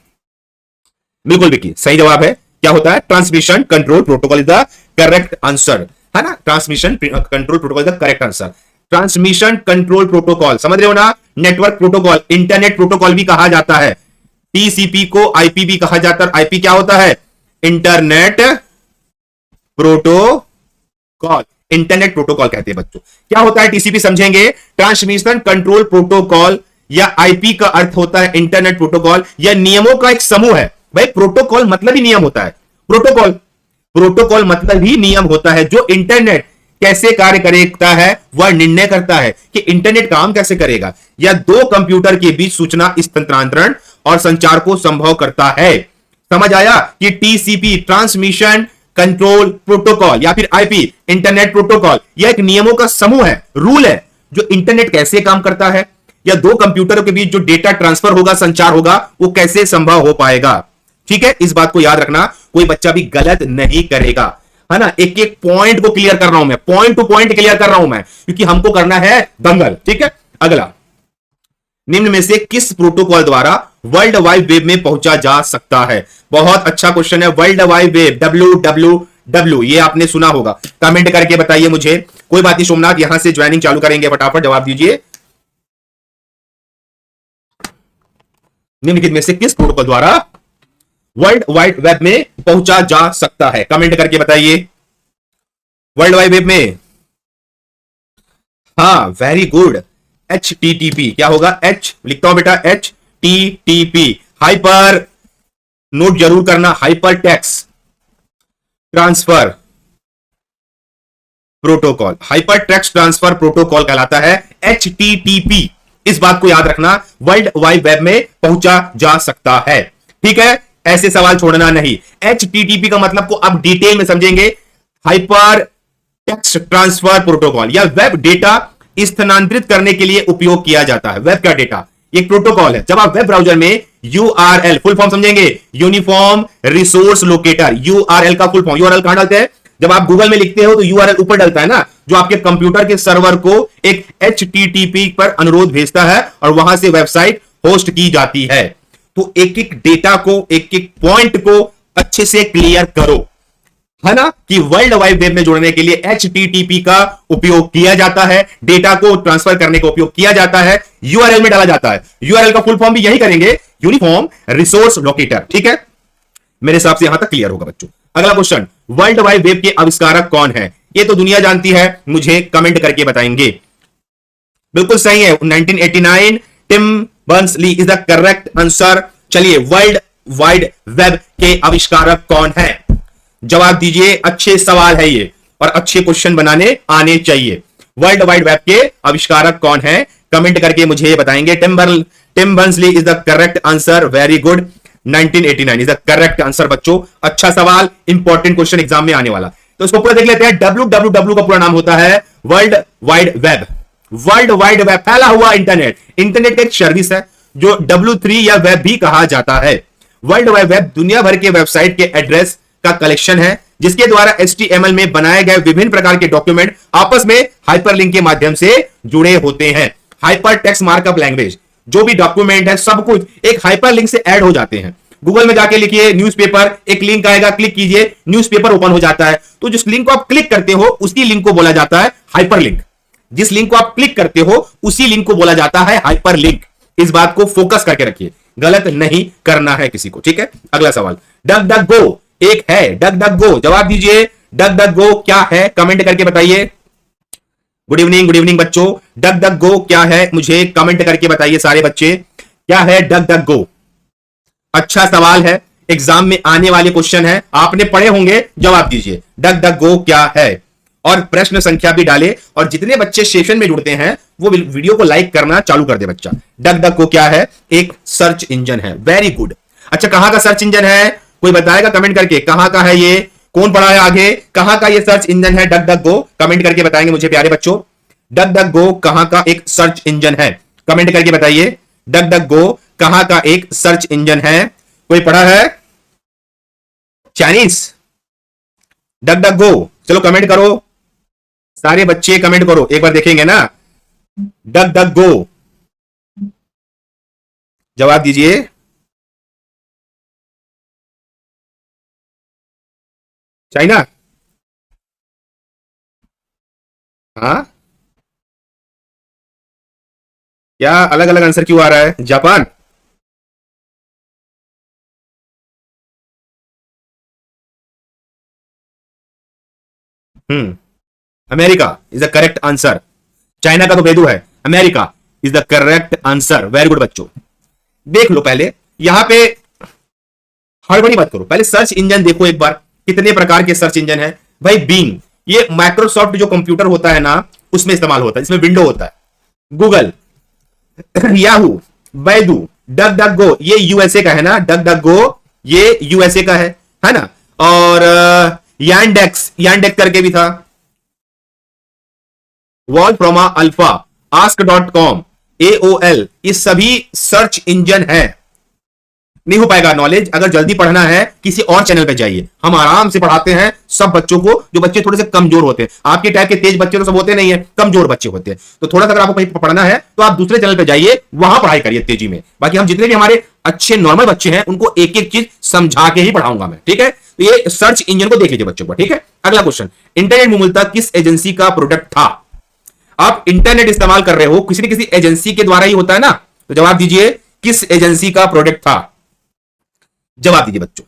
बिल्कुल विकी, सही जवाब है। क्या होता है? Transmission control protocol is the correct answer, है ना। Transmission control protocol is the correct answer. Transmission control protocol समझ रहे हो ना। नेटवर्क प्रोटोकॉल, इंटरनेट प्रोटोकॉल भी कहा जाता है। टीसीपी को आईपी भी कहा जाता है। आईपी क्या होता है? इंटरनेट प्रोटोकॉल, इंटरनेट प्रोटोकॉल कहते हैं बच्चों। क्या होता है टीसीपी समझेंगे। ट्रांसमिशन कंट्रोल प्रोटोकॉल या आईपी का अर्थ होता है इंटरनेट प्रोटोकॉल या नियमों का एक समूह है। भाई प्रोटोकॉल मतलब ही नियम होता है। प्रोटोकॉल, प्रोटोकॉल मतलब ही नियम होता है जो इंटरनेट कैसे कार्य करता है वह निर्णय करता है कि इंटरनेट काम कैसे करेगा, या दो कंप्यूटर के बीच सूचना स्थानांतरण और संचार को संभव करता है। समझ आया कि टीसीपी ट्रांसमिशन कंट्रोल प्रोटोकॉल या फिर आईपी इंटरनेट प्रोटोकॉल यह एक नियमों का समूह है, रूल है जो इंटरनेट कैसे काम करता है, या दो कंप्यूटरों के बीच जो डेटा ट्रांसफर होगा, संचार होगा, वो कैसे संभव हो पाएगा। ठीक है, इस बात को याद रखना, कोई बच्चा भी गलत नहीं करेगा, है ना। एक एक पॉइंट को क्लियर कर रहा हूं मैं, पॉइंट टू पॉइंट क्लियर कर रहा हूं मैं, क्योंकि हमको करना है दंगल। ठीक है, अगला, निम्न में से किस प्रोटोकॉल द्वारा वर्ल्ड वाइड वेब में पहुंचा जा सकता है? बहुत अच्छा क्वेश्चन है। वर्ल्ड वाइड वेब, WWW, ये आपने सुना होगा। कमेंट करके बताइए मुझे। कोई बात नहीं सोमनाथ, यहां से ज्वाइनिंग चालू करेंगे, फटाफट जवाब दीजिए। निम्नलिखित में से किस प्रोटोकॉल द्वारा वर्ल्ड वाइड वेब में पहुंचा जा सकता है? कमेंट करके बताइए। वर्ल्ड वाइड वेब में, हाँ वेरी गुड, HTTP। क्या होगा? H लिखता हूं बेटा, HTTP, हाइपर, नोट जरूर करना, hyper text transfer protocol. Hyper text transfer protocol कहलाता है HTTP। इस बात को याद रखना, वर्ल्ड वाइड वेब में पहुंचा जा सकता है। ठीक है, ऐसे सवाल छोड़ना नहीं। HTTP का मतलब को अब डिटेल में समझेंगे। हाइपर टेक्स्ट ट्रांसफर प्रोटोकॉल या वेब डेटा स्थानांतरित करने के लिए उपयोग किया जाता है। वेब का डेटा एक प्रोटोकॉल है। जब आप वेब ब्राउजर में URL फुल फॉर्म समझेंगे, यूनिफॉर्म रिसोर्स लोकेटर। URL का फुल फॉर्म, URL कहां डालते हैं? जब आप गूगल में लिखते हो तो URL ऊपर डलता है ना, जो आपके कंप्यूटर के सर्वर को एक HTTP पर अनुरोध भेजता है और वहां से वेबसाइट होस्ट की जाती है। तो एक एक डेटा को, एक एक पॉइंट को अच्छे से क्लियर करो, है ना, कि वर्ल्ड वाइड वेब में जोड़ने के लिए HTTP का उपयोग किया जाता है। डेटा को ट्रांसफर करने का उपयोग किया जाता है, URL में डाला जाता है। URL का फुल फॉर्म भी यही करेंगे, यूनिफॉर्म रिसोर्स लोकेटर। ठीक है, मेरे हिसाब से यहां तक क्लियर होगा बच्चों। अगला क्वेश्चन, वर्ल्ड वाइड वेब के आविष्कारक कौन है? ये तो दुनिया जानती है, मुझे कमेंट करके बताएंगे। बिल्कुल सही है, 1989 Tim Berners Lee is the correct answer. चलिए, वर्ल्ड वाइड वेब के आविष्कारक कौन है? जवाब दीजिए। अच्छे सवाल है ये और अच्छे क्वेश्चन बनाने आने चाहिए। वर्ल्ड वाइड वेब के आविष्कारक कौन है? कमेंट करके मुझे बताएंगे। Tim Berners Lee is the correct answer. Very good, 1989 is the correct answer बच्चों। अच्छा सवाल, इंपॉर्टेंट क्वेश्चन एग्जाम में आने वाला। तो इसको पूरा देख लेते हैं। www का पूरा नाम होता है world wide web. World wide web फैला हुआ इंटरनेट। इंटरनेट एक सर्विस है जो W3 या वेब भी कहा जाता है। वर्ल्ड वाइड वेब दुनिया भर के वेबसाइट के एड्रेस का कलेक्शन है, जिसके द्वारा HTML में बनाए गए विभिन्न प्रकार के डॉक्यूमेंट आपस में हाइपरलिंक के माध्यम से जुड़े होते हैं। हाइपर टेक्स्ट मार्कअप लैंग्वेज, जो भी डॉक्यूमेंट है सब कुछ एक हाइपरलिंक से ऐड हो जाते हैं। गूगल में जाके लिखिए न्यूज़पेपर, एक लिंक आएगा, क्लिक कीजिए, न्यूज़पेपर ओपन हो जाता है। तो जिस लिंक को आप क्लिक करते हो उसी लिंक को बोला जाता है हाइपरलिंक। जिस लिंक को आप क्लिक करते हो उसी लिंक को बोला जाता है हाइपरलिंक। इस बात को फोकस करके रखिए, गलत नहीं करना है किसी को। ठीक है, अगला सवाल, डक डक गो एक है। डक डक गो, जवाब दीजिए। डक डक गो क्या है? कमेंट करके बताइए। गुड इवनिंग बच्चों। डक डक गो क्या है? मुझे कमेंट करके बताइए सारे बच्चे, क्या है डक डक गो? अच्छा सवाल है, एग्जाम में आने वाले क्वेश्चन है, आपने पढ़े होंगे। जवाब दीजिए, डक डक गो क्या है? और प्रश्न संख्या भी डाले, और जितने बच्चे सेशन में जुड़ते हैं वो वीडियो को लाइक करना चालू कर दे बच्चा। डक डक गो क्या है? एक सर्च इंजन है। Very good. अच्छा, कहां का सर्च इंजन है? कोई बताएगा कमेंट करके, कहां का है ये? कौन पढ़ा है आगे? कहां का ये सर्च इंजन है डक डक गो? कमेंट करके बताएंगे मुझे प्यारे बच्चों। डक डक गो कहां का एक सर्च इंजन है? कमेंट करके बताइए। डक डक गो कहां का एक सर्च इंजन है? कोई पढ़ा है? चाइनीज डक डक गो? चलो कमेंट करो, सारे बच्चे कमेंट करो, एक बार देखेंगे ना। डक डक गो, जवाब दीजिए। चाइना? हाँ, क्या अलग अलग आंसर क्यों आ रहा है? Japan? America is the correct answer. China का तो बेदू है, America is the correct answer. Very good बच्चों। देख लो पहले, यहां पे हड़बड़ी मत करो, पहले सर्च इंजन देखो एक बार, कितने प्रकार के सर्च इंजन है भाई। बींग, ये माइक्रोसॉफ्ट जो कंप्यूटर होता है ना, उसमें इस्तेमाल होता है, इसमें विंडो होता है। Google, Yahoo, Baidu, duck duck गो, ये यूएसए का है ना, डक डक गो ये यूएसए का है ना। और यांडेक्स, यांडेक्स करके भी था। वॉल फ्रोमा अल्फा, आस्क.com, AOL, ये सभी सर्च इंजन है। नहीं हो पाएगा नॉलेज, अगर जल्दी पढ़ना है किसी और चैनल पे जाइए, हम आराम से पढ़ाते हैं सब बच्चों को, जो बच्चे थोड़े से कमजोर होते हैं। आपके टाइप के तेज बच्चे तो सब होते नहीं है, कमजोर बच्चे होते हैं। तो थोड़ा सा अगर आपको कहीं पढ़ना है तो आप दूसरे चैनल पे जाइए, वहां पढ़ाई करिए तेजी में। बाकी हम जितने भी हमारे अच्छे नॉर्मल बच्चे हैं उनको एक एक चीज समझा के ही पढ़ाऊंगा मैं। ठीक है, तो ये सर्च इंजन को देख लीजिए बच्चों को। ठीक है, अगला क्वेश्चन, इंटरनेट मूलतः किस एजेंसी का प्रोडक्ट था? आप इंटरनेट इस्तेमाल कर रहे हो, किसी न किसी एजेंसी के द्वारा ही होता है ना। तो जवाब दीजिए, किस एजेंसी का प्रोडक्ट था? जवाब दीजिए बच्चों।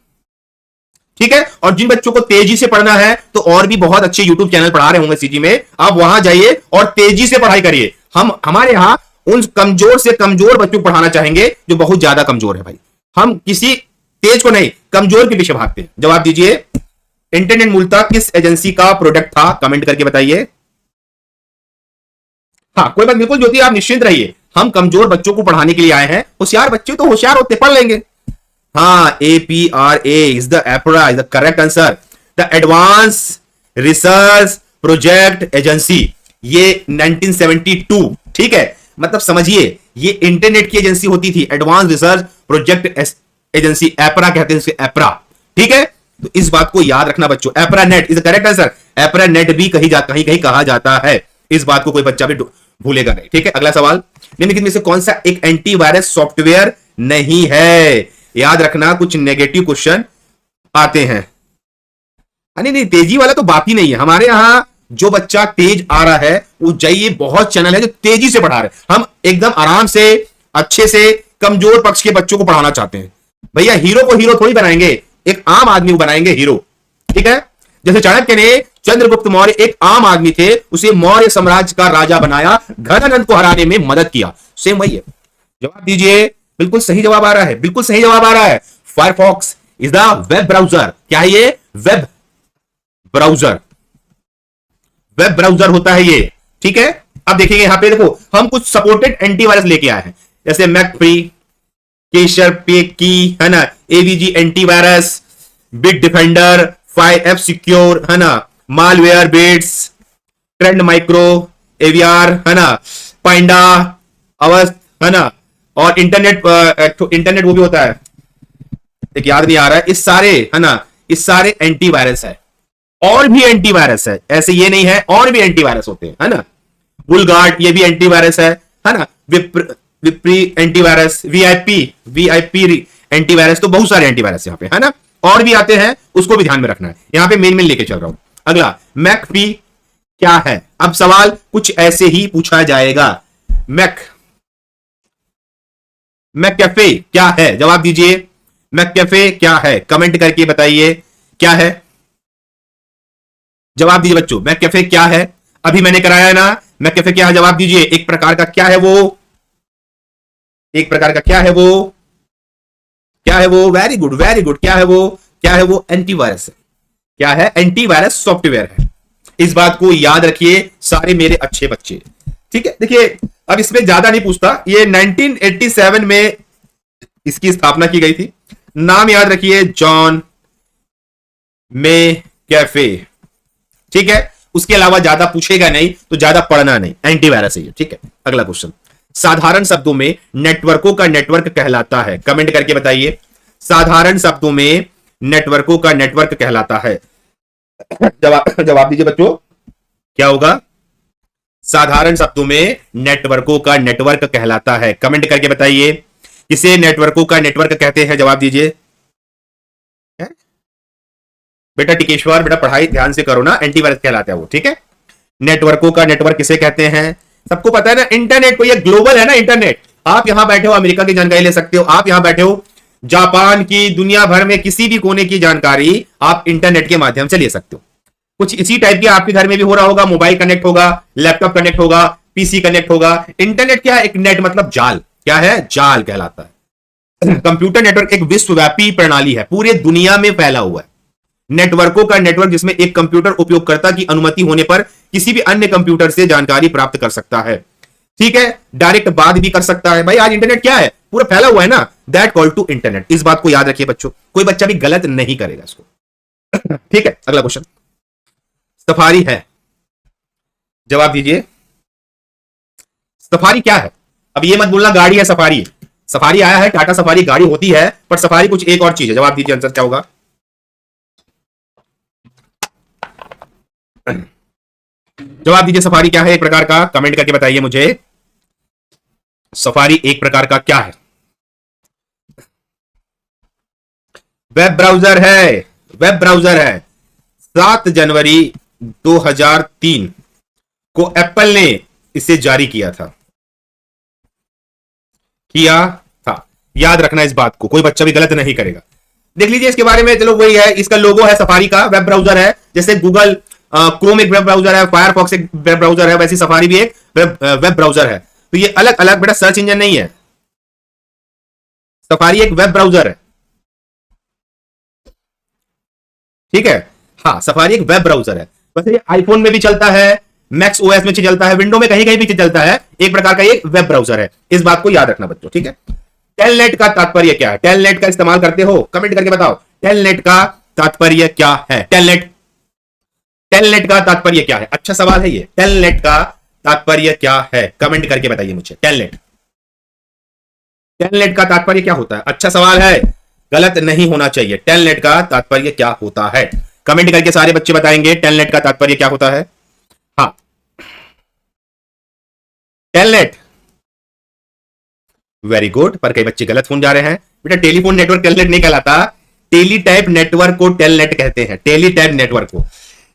ठीक है, और जिन बच्चों को तेजी से पढ़ना है तो और भी बहुत अच्छे यूट्यूब चैनल पढ़ा रहे होंगे सीजी में, आप वहां जाइए और तेजी से पढ़ाई करिए। हम हमारे यहां उन कमजोर से कमजोर बच्चों को पढ़ाना चाहेंगे जो बहुत ज्यादा कमजोर है भाई। हम किसी तेज को नहीं, कमजोर के पीछे भागते हैं। जवाब दीजिए, इंटरनेट मूलतः किस एजेंसी का प्रोडक्ट था? कमेंट करके बताइए। हाँ, कोई बात, बिल्कुल ज्योति आप निश्चिंत रहिए, हम कमजोर बच्चों को पढ़ाने के लिए आए हैं। होशियार बच्चे तो होशियार होते, पढ़ लेंगे। हाँ, APRA is the APRA is the correct answer. The advance research project agency, ये 1972, ठीक है। मतलब समझिए, ये इंटरनेट की एजेंसी होती थी, एडवांस रिसर्च प्रोजेक्ट एजेंसी, एपरा कहते हैं इसे, एपरा, ठीक है। तो इस बात को याद रखना बच्चों, APRA net is the correct answer. APRA net भी कहीं कहीं कहा जाता है, इस बात को कोई बच्चा भी भूलेगा नहीं, ठीक है। अगला सवाल, निम्नलिखित में से कौन सा एक एंटीवायरस सॉफ्टवेयर नहीं है? याद रखना, कुछ नेगेटिव क्वेश्चन आते हैं। नहीं नहीं, तेजी वाला तो बात ही नहीं है हमारे यहां। जो बच्चा तेज आ रहा है वो जाइए, बहुत चैनल है जो तेजी से पढ़ा रहे हैं। हम एकदम आराम से, अच्छे से, कमजोर पक्ष के बच्चों को पढ़ाना चाहते हैं। भैया हीरो को हीरो थोड़ी बनाएंगे, एक आम आदमी को बनाएंगे हीरो, ठीक है। जैसे चाणक्य ने चंद्रगुप्त मौर्य एक आम आदमी थे, उसे मौर्य साम्राज्य का राजा बनाया, घनानंद को हराने में मदद किया, सेम वही है। जवाब दीजिए। बिल्कुल सही जवाब आ रहा है, बिल्कुल सही जवाब आ रहा है। Firefox is the web browser. क्या है ये? वेब ब्राउजर, वेब ब्राउजर होता है ये, ठीक है। अब देखिए यहां पे देखो, हम कुछ सपोर्टेड एंटीवायरस लेके आए हैं, जैसे मैकफ्री, केशर पे की, है ना, AVG antivirus, Bitdefender, 5F secure, है ना, Malwarebytes, Trend Micro, Avira, है ना, पाइंडा, अवस्थ, है ना, और इंटरनेट वो भी होता है, एक याद नहीं आ रहा है। इस सारे, है ना, इस सारे एंटीवायरस है। और भी एंटीवायरस है, ऐसे ये नहीं है, और भी एंटीवायरस होते हैं, है ना। बुलगार्ड, ये भी एंटीवायरस है ना। विप्री एंटीवायरस, वीआईपी एंटीवायरस, तो बहुत सारे एंटीवायरस यहाँ पे, है ना। और भी आते हैं, उसको भी ध्यान में रखना है। यहाँ पे मेन लेके चल रहा हूं। अगला, मैकफी क्या है? अब सवाल कुछ ऐसे ही पूछा जाएगा। मैककैफे क्या है? जवाब दीजिए। मैककैफे क्या है? कमेंट करके बताइए क्या है। जवाब दीजिए बच्चों, मैककैफे क्या है? अभी मैंने कराया है ना, मैककैफे क्या है? जवाब दीजिए। एक प्रकार का क्या है वो? एक प्रकार का क्या है वो? क्या है वो? Very good, very good. क्या है वो? क्या है वो? एंटीवायरस है। क्या है? एंटीवायरस सॉफ्टवेयर है। इस बात को याद रखिए सारे मेरे अच्छे बच्चे, ठीक है। देखिए, अब इसमें ज्यादा नहीं पूछता। ये 1987 में इसकी स्थापना की गई थी। नाम याद रखिए, जॉन मैककैफे, ठीक है। उसके अलावा ज्यादा पूछेगा नहीं, तो ज्यादा पढ़ना नहीं, एंटीवायरस है, ठीक है। अगला क्वेश्चन, साधारण शब्दों में नेटवर्कों का नेटवर्क कहलाता है। कमेंट करके बताइए, साधारण शब्दों में नेटवर्कों का नेटवर्क कहलाता है। जवाब दीजिए बच्चों, क्या होगा? साधारण शब्दों में नेटवर्कों का नेटवर्क कहलाता है। कमेंट करके बताइए, किसे नेटवर्कों का नेटवर्क कहते हैं? जवाब दीजिए। बेटा टिकेश्वर, बेटा पढ़ाई ध्यान से करो ना, एंटीवायरस कहलाता है वो, ठीक है। नेटवर्कों का नेटवर्क किसे कहते हैं? सबको पता है ना, इंटरनेट को। ये ग्लोबल है ना इंटरनेट। आप यहां बैठे हो अमेरिका की जानकारी ले सकते हो, आप यहां बैठे हो जापान की, दुनिया भर में किसी भी कोने की जानकारी आप इंटरनेट के माध्यम से ले सकते हो। कुछ इसी टाइप की आपके घर में भी हो रहा होगा। मोबाइल कनेक्ट होगा, लैपटॉप कनेक्ट होगा, पीसी कनेक्ट होगा। इंटरनेट क्या है? एक नेट मतलब जाल। क्या है? जाल कहलाता है। कंप्यूटर नेटवर्क एक विश्वव्यापी प्रणाली है, पूरे दुनिया में फैला हुआ है। नेटवर्कों का नेटवर्क जिसमें एक कंप्यूटर उपयोगकर्ता की अनुमति होने पर किसी भी अन्य कंप्यूटर से जानकारी प्राप्त कर सकता है, ठीक है। डायरेक्ट बात भी कर सकता है। भाई आज इंटरनेट क्या है? पूरा फैला हुआ है ना, दैट कॉल टू इंटरनेट। इस बात को याद रखिए बच्चों, कोई बच्चा भी गलत नहीं करेगा इसको, ठीक है। अगला क्वेश्चन, सफारी है। जवाब दीजिए, सफारी क्या है? अब ये मत बोलना गाड़ी है सफारी। सफारी आया है, टाटा सफारी गाड़ी होती है, पर सफारी कुछ एक और चीज है। जवाब दीजिए, आंसर क्या होगा? जवाब दीजिए, सफारी क्या है? एक प्रकार का, कमेंट करके बताइए मुझे, सफारी एक प्रकार का क्या है? वेब ब्राउजर है, वेब ब्राउजर है। 7 जनवरी 2003 को एप्पल ने इसे जारी किया था, याद रखना इस बात को, कोई बच्चा भी गलत नहीं करेगा। देख लीजिए इसके बारे में, चलो वही है, इसका लोगो है सफारी का, वेब ब्राउजर है। जैसे गूगल क्रोम एक वेब ब्राउजर है, फायरफॉक्स एक वेब ब्राउजर है, वैसी सफारी भी एक वेब ब्राउजर है। तो ये अलग अलग बेटा सर्च इंजन नहीं है, सफारी एक वेब ब्राउजर है, ठीक है। हाँ, सफारी एक वेब ब्राउजर है। वैसे ये आईफोन में भी चलता है, मैक्स ओएस में चलता है, विंडो में कहीं कहीं भी चलता है। एक प्रकार का ये वेब ब्राउजर है, इस बात को याद रखना बच्चों, ठीक है। टेलनेट का तात्पर्य क्या है? टेलनेट का इस्तेमाल करते हो? कमेंट करके बताओ टेलनेट का तात्पर्य क्या है। टेलनेट, टेलनेट का तात्पर्य क्या है? अच्छा सवाल है ये। टेलनेट का तात्पर्य क्या है? कमेंट करके बताइए मुझे। टेलनेट, टेलनेट का तात्पर्य क्या होता है? अच्छा सवाल है, गलत नहीं होना चाहिए। टेलनेट का तात्पर्य क्या होता है? कमेंट करके सारे बच्चे बताएंगे टेलनेट का तात्पर्य क्या होता है। हाँ, टेलनेट, वेरी गुड। पर कई बच्चे गलत फोन जा रहे हैं बेटा। टेलीफोन नेटवर्क टेलनेट नहीं कहलाता, टेलीटाइप नेटवर्क को टेलनेट कहते हैं। टेलीटाइप नेटवर्क को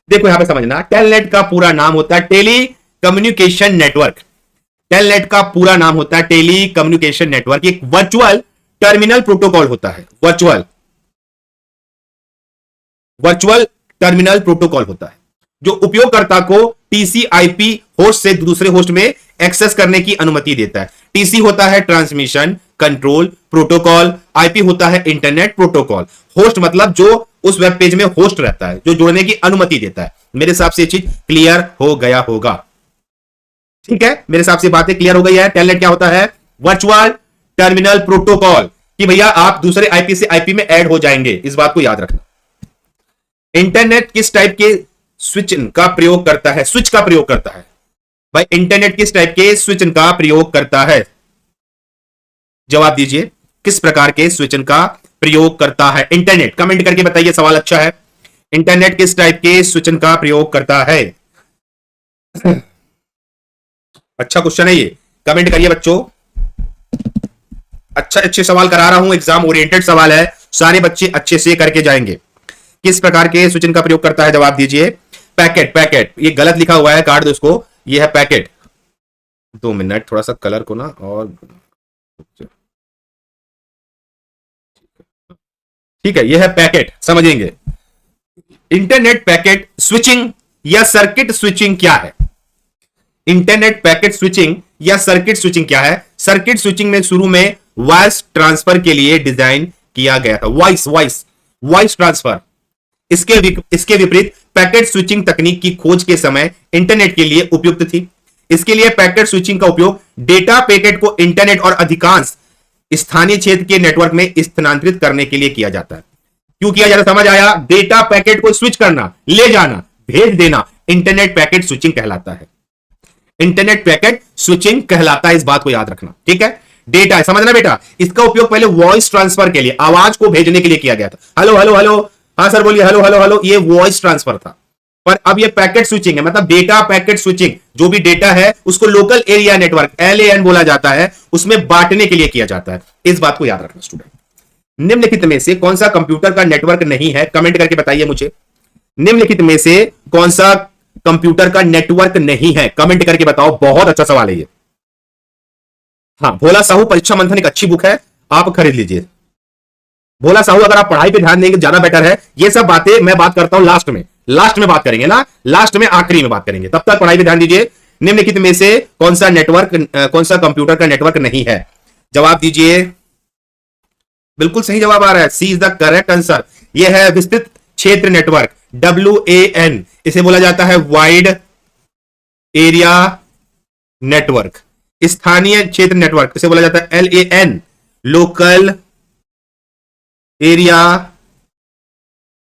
देखो यहां पे समझना, टेलनेट का पूरा नाम होता है टेली कम्युनिकेशन नेटवर्क। टेलनेट का पूरा नाम होता है टेली कम्युनिकेशन नेटवर्क। एक वर्चुअल टर्मिनल प्रोटोकॉल होता है। वर्चुअल, वर्चुअल टर्मिनल प्रोटोकॉल होता है जो उपयोगकर्ता को टीसीआईपी होस्ट से दूसरे होस्ट में एक्सेस करने की अनुमति देता है। टीसी होता है ट्रांसमिशन कंट्रोल प्रोटोकॉल, आईपी होता है इंटरनेट प्रोटोकॉल। होस्ट मतलब जो उस वेब पेज में होस्ट रहता है, जो जुड़ने की अनुमति देता है। मेरे हिसाब से ये चीज क्लियर हो गया होगा। ठीक है, मेरे हिसाब से बातें क्लियर हो गई है। टेलनेट क्या होता है? वर्चुअल टर्मिनल प्रोटोकॉल, कि भैया आप दूसरे आईपी से आईपी में ऐड हो जाएंगे, इस बात को याद रखना। इंटरनेट किस टाइप के स्विच का प्रयोग करता है? स्विच का प्रयोग करता है भाई। इंटरनेट किस टाइप के स्विच का प्रयोग करता है? जवाब दीजिए, किस प्रकार के स्विच का प्रयोग करता है इंटरनेट? कमेंट करके बताइए, सवाल अच्छा है। इंटरनेट किस टाइप के स्विच का प्रयोग करता है? अच्छा क्वेश्चन है ये, कमेंट करिए बच्चों। अच्छा, अच्छे सवाल करा रहा हूं, एग्जाम ओरिएंटेड सवाल है, सारे बच्चे अच्छे से करके जाएंगे। किस प्रकार के स्विच का प्रयोग करता है? जवाब दीजिए। पैकेट, पैकेट, ये गलत लिखा हुआ है, काट दो इसको, ये है पैकेट। 2 मिनट, थोड़ा सा कलर को ना और, ठीक है, यह है पैकेट, समझेंगे। इंटरनेट पैकेट स्विचिंग या सर्किट स्विचिंग क्या है? इंटरनेट पैकेट स्विचिंग या सर्किट स्विचिंग क्या है? सर्किट स्विचिंग में शुरू में वॉइस ट्रांसफर के लिए डिजाइन किया गया था। Voice, voice, voice transfer. इसके विपरीत पैकेट स्विचिंग तकनीक की खोज के समय इंटरनेट के लिए उपयुक्त थी। इसके लिए पैकेट स्विचिंग का उपयोग डेटा पैकेट को इंटरनेट और अधिकांश स्थानीय क्षेत्र के नेटवर्क में स्थानांतरित करने के लिए किया जाता है। क्यों किया जाता? समझ आया? डेटा पैकेट को स्विच करना, ले जाना, भेज देना, इंटरनेट पैकेट स्विचिंग कहलाता है। इंटरनेट पैकेट स्विचिंग कहलाता है, इस बात को याद रखना। ठीक है, डेटा है, समझना बेटा। इसका उपयोग पहले वॉइस ट्रांसफर के लिए, आवाज को भेजने के लिए किया गया था। हेलो हेलो हेलो, हाँ सर बोलिए, हेलो हेलो हेलो, ये वॉइस ट्रांसफर था। पर अब ये पैकेट स्विचिंग है, मतलब डेटा पैकेट स्विचिंग। जो भी डेटा है उसको लोकल एरिया नेटवर्क, LAN बोला जाता है, उसमें बांटने के लिए किया जाता है। इस बात को याद रखना स्टूडेंट। निम्नलिखित में से कौन सा कंप्यूटर का नेटवर्क नहीं है? कमेंट करके बताइए मुझे। निम्नलिखित में से कौन सा कंप्यूटर का नेटवर्क नहीं है? कमेंट करके बताओ। बहुत अच्छा सवाल है ये। हाँ, भोला साहू परीक्षा मंथन एक अच्छी बुक है, आप खरीद लीजिए। भोला साहू, अगर आप पढ़ाई पे ध्यान देंगे ज्यादा बेटर है। ये सब बातें मैं बात करता हूं लास्ट में, लास्ट में बात करेंगे ना, लास्ट में, आखिरी में बात करेंगे। तब तक पढ़ाई पे ध्यान दीजिए। निम्नलिखित में से कौन सा नेटवर्क, कौन सा कंप्यूटर का नेटवर्क नहीं है? जवाब दीजिए। बिल्कुल सही जवाब आ रहा है, सी इज द करेक्ट आंसर। यह है विस्तृत क्षेत्र नेटवर्क, WAN। इसे बोला जाता है वाइड एरिया नेटवर्क। स्थानीय क्षेत्र नेटवर्क इसे बोला जाता है LAN, लोकल एरिया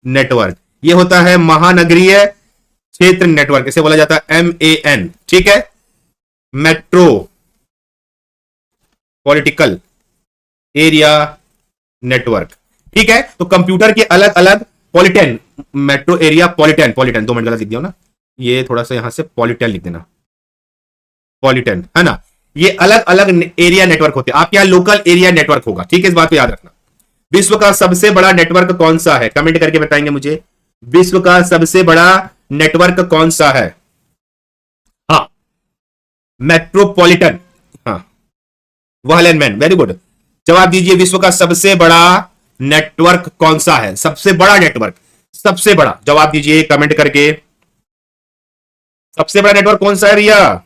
नेटवर्क। यह होता है महानगरीय क्षेत्र नेटवर्क, इसे बोला जाता है MAN। ठीक है, मेट्रो पॉलिटिकल एरिया नेटवर्क। ठीक है, तो कंप्यूटर के अलग अलग पॉलिटन, मेट्रो एरिया पॉलिटन, पॉलिटन 2 मिनट गलत लिख दिया ना, ये थोड़ा सा यहां से पॉलिटन लिख देना, पॉलिटन है ना। ये अलग अलग एरिया नेटवर्क होते हैं, आपके यहां लोकल एरिया नेटवर्क होगा। ठीक है, इस बात को याद रखना। विश्व का सबसे बड़ा नेटवर्क कौन सा है? कमेंट करके बताएंगे मुझे, विश्व का सबसे बड़ा नेटवर्क कौन सा है? हाँ, मेट्रोपॉलिटन, हाँ, वहलेनमैन, वेरी गुड। जवाब दीजिए, विश्व का सबसे बड़ा नेटवर्क कौन सा है? सबसे बड़ा नेटवर्क, सबसे बड़ा, जवाब दीजिए कमेंट करके। सबसे बड़ा नेटवर्क कौन सा है भैया?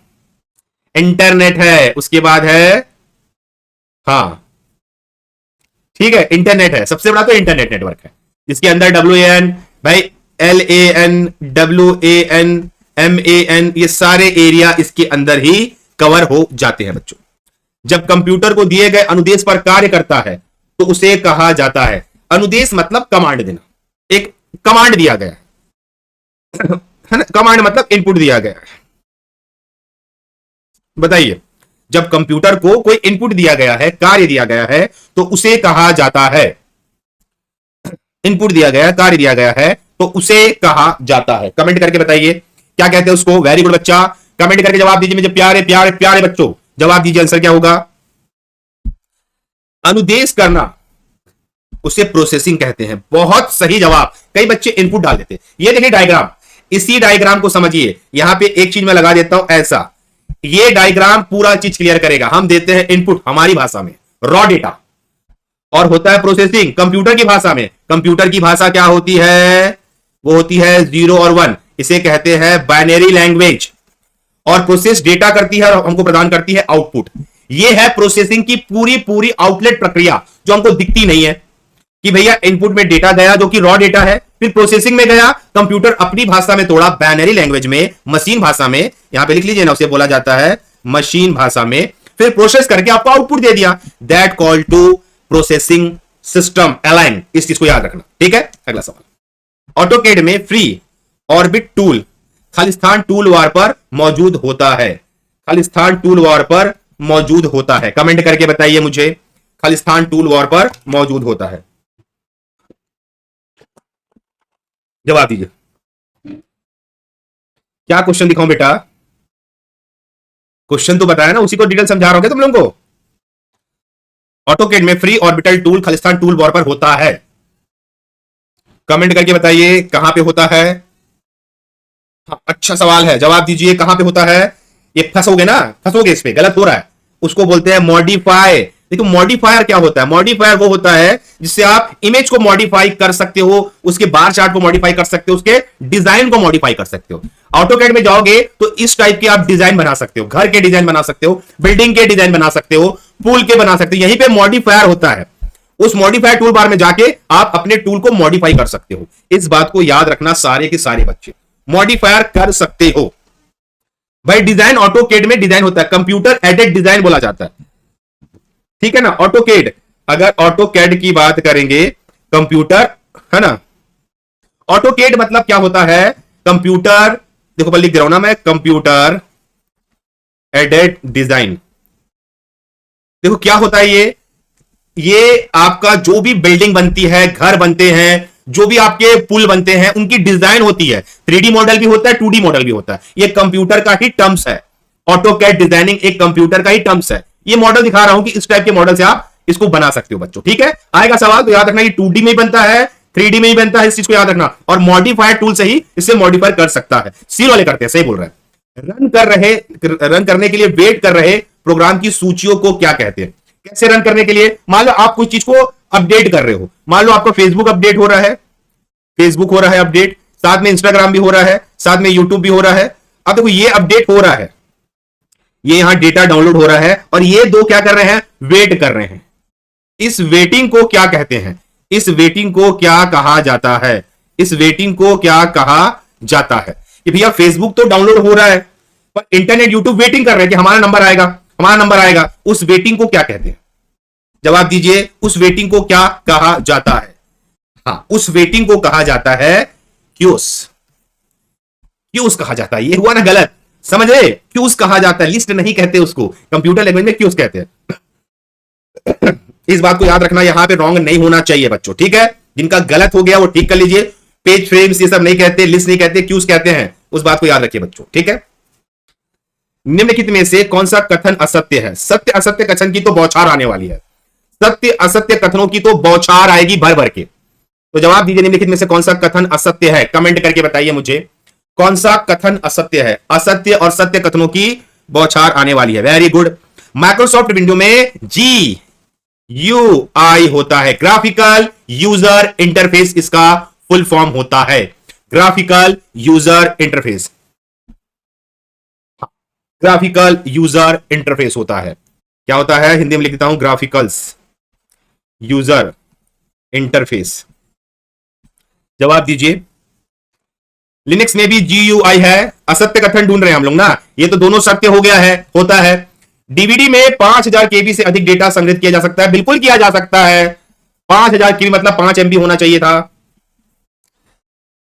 इंटरनेट है, उसके बाद है, हाँ ठीक है, इंटरनेट है सबसे बड़ा, तो इंटरनेट नेटवर्क है। इसके अंदर WAN भाई, LAN, WAN, MAN, ये सारे एरिया इसके अंदर ही कवर हो जाते हैं बच्चों। जब कंप्यूटर को दिए गए अनुदेश पर कार्य करता है तो उसे कहा जाता है, अनुदेश मतलब कमांड देना, एक कमांड दिया गया है ना, कमांड मतलब इनपुट दिया गया है। बताइए, जब कंप्यूटर को कोई इनपुट दिया गया है, कार्य दिया गया है, तो उसे कहा जाता है, इनपुट दिया गया, कार्य दिया गया है, तो उसे कहा जाता है। कमेंट करके बताइए क्या कहते हैं उसको। वेरी गुड बच्चा, कमेंट करके जवाब दीजिए मुझे, प्यारे प्यारे प्यारे बच्चों, जवाब दीजिए, आंसर क्या होगा। अनुदेश करना उसे प्रोसेसिंग कहते हैं। बहुत सही जवाब। कई बच्चे इनपुट डाल देते हैं। ये देखिए डायग्राम, इसी डायग्राम को समझिए। यहां पे एक चीज मैं लगा देता हूं ऐसा, ये डायग्राम पूरा चीज क्लियर करेगा। हम देते हैं इनपुट हमारी भाषा में, रॉ डेटा, और होता है प्रोसेसिंग कंप्यूटर की भाषा में। कंप्यूटर की भाषा क्या होती है, वो होती है 0 और 1, इसे कहते हैं बाइनरी लैंग्वेज। और प्रोसेस डेटा करती है और हमको प्रदान करती है आउटपुट। ये है प्रोसेसिंग की पूरी पूरी आउटलेट प्रक्रिया, जो हमको दिखती नहीं है कि भैया इनपुट में डेटा गया जो कि रॉ डेटा है, फिर प्रोसेसिंग में गया, कंप्यूटर अपनी भाषा में तोड़ा, बाइनरी लैंग्वेज में, मशीन भाषा में, यहां पे लिख लीजिए ना, उसे बोला जाता है मशीन भाषा में, फिर प्रोसेस करके आपको आउटपुट दे दिया। That called to processing system align. इस चीज को याद रखना, ठीक है। अगला सवाल, ऑटोकैड में free orbit tool Khalistan tool bar पर मौजूद होता है। खालिस्तान टूल बार पर मौजूद होता है, कमेंट करके बताइए मुझे, खालिस्तान टूल बार पर मौजूद होता है, जवाब दीजिए। क्या क्वेश्चन दिखाऊं बेटा, क्वेश्चन तो बताया ना, उसी को डिटेल समझा रहा हूं तुम लोगों को। ऑटोकैड में free orbital tool Khalistan tool bar पर होता है, कमेंट करके बताइए कहां पे होता है। हाँ, अच्छा सवाल है, जवाब दीजिए कहां पे होता है। ये फंसोगे ना, फंसोगे, इस पे गलत हो रहा है। उसको बोलते हैं मॉडिफाई। देखो मॉडिफायर क्या होता है, मॉडिफायर वो होता है जिससे आप इमेज को मॉडिफाई कर सकते हो, उसके बार चार्ट को मॉडिफाई कर सकते हो, उसके डिजाइन को मॉडिफाई कर सकते हो। ऑटोकैड में जाओगे तो इस टाइप के आप डिजाइन बना सकते हो, घर के डिजाइन बना सकते हो, बिल्डिंग के डिजाइन बना सकते हो, पुल के बना सकते हो। यहीं पे मॉडिफायर होता है, उस मॉडिफायर टूल बार में जाके आप अपने टूल को मॉडिफाई कर सकते हो। इस बात को याद रखना सारे के सारे बच्चे, मॉडिफायर कर सकते हो भाई। डिजाइन ऑटोकैड में डिजाइन होता है, कंप्यूटर एडेड डिजाइन बोला जाता है, ठीक है ना। ऑटोकैड, अगर ऑटोकैड की बात करेंगे, कंप्यूटर है ना, ऑटोकैड मतलब क्या होता है, कंप्यूटर, देखो पर लिख दे रहा हूं ना मैं, कंप्यूटर एडेड डिजाइन। देखो क्या होता है ये आपका जो भी बिल्डिंग बनती है, घर बनते हैं, जो भी आपके पुल बनते हैं, उनकी डिजाइन होती है। 3D मॉडल भी होता है, 2D मॉडल भी होता है। ये कंप्यूटर का ही टर्म्स है, ऑटोकैड डिजाइनिंग एक कंप्यूटर का ही टर्म्स है। ये मॉडल दिखा रहा हूं कि इस टाइप के मॉडल से आप इसको बना सकते हो बच्चों, ठीक है। आएगा सवाल तो याद रखना, ये 2D में ही बनता है, 3D में ही बनता है, इस चीज को याद रखना। और मॉडिफायर टूल से ही इसे मॉडिफाई कर सकता है। सी वाले करते हैं, सही बोल रहे हैं। रन करने के लिए वेट कर रहे प्रोग्राम की सूचियों को क्या कहते हैं। कैसे रन करने के लिए, मान लो आप कोई चीज को अपडेट कर रहे हो, मान लो आपका फेसबुक अपडेट हो रहा है, फेसबुक हो रहा है अपडेट, साथ में इंस्टाग्राम भी हो रहा है, साथ में यूट्यूब भी हो रहा है। अब देखो ये अपडेट हो रहा है, ये यहां डेटा डाउनलोड हो रहा है, और ये दो क्या कर रहे हैं, वेट कर रहे हैं। इस वेटिंग को क्या कहते हैं, इस वेटिंग को क्या कहा जाता है, इस वेटिंग को क्या कहा जाता है। कि भैया फेसबुक तो डाउनलोड हो रहा है, पर इंटरनेट यूट्यूब वेटिंग कर रहे हैं कि हमारा नंबर आएगा, हमारा नंबर आएगा। उस वेटिंग को क्या कहते हैं, जवाब दीजिए। उस वेटिंग को क्या कहा जाता है। हाँ, उस वेटिंग को कहा जाता है क्यूस। क्यूस कहा जाता है, ये हुआ ना गलत, समझ रहे, क्यूस कहा जाता है, लिस्ट नहीं कहते उसको, कंप्यूटर लैंग्वेज में क्यूस कहते हैं। इस बात को याद रखना, यहां पे रॉन्ग नहीं होना चाहिए बच्चों, ठीक है। जिनका गलत हो गया वो ठीक कर लीजिए। पेज फ्रेम्स ये सब नहीं कहते, लिस्ट नहीं कहते, क्यूस कहते हैं, उस बात को याद रखिए बच्चों, ठीक है। निम्नलिखित में से कौन सा कथन असत्य है। सत्य असत्य कथन की तो बौछार आने वाली है, सत्य असत्य कथनों की तो बौछार आएगी भर भर के। तो जवाब दीजिए, निम्नलिखित में से कौन सा कथन असत्य है, कमेंट करके बताइए मुझे, कौन सा कथन असत्य है। असत्य और सत्य कथनों की बौछार आने वाली है, वेरी गुड। माइक्रोसॉफ्ट विंडो में GUI होता है, ग्राफिकल यूजर इंटरफेस इसका फुल फॉर्म होता है, graphical user interface, graphical user interface होता है। क्या होता है, हिंदी में लिख देता हूं, ग्राफिकल्स यूजर इंटरफेस। जवाब दीजिए। लिनक्स में भी GUI है, असत्य कथन ढूंढ रहे हैं हम लोग ना, ये तो दोनों सत्य हो गया है, होता है। डीवीडी में 5000 केबी से अधिक डेटा संग्रहित किया जा सकता है, बिल्कुल किया जा सकता है। 5000 केबी मतलब 5 MB होना चाहिए था।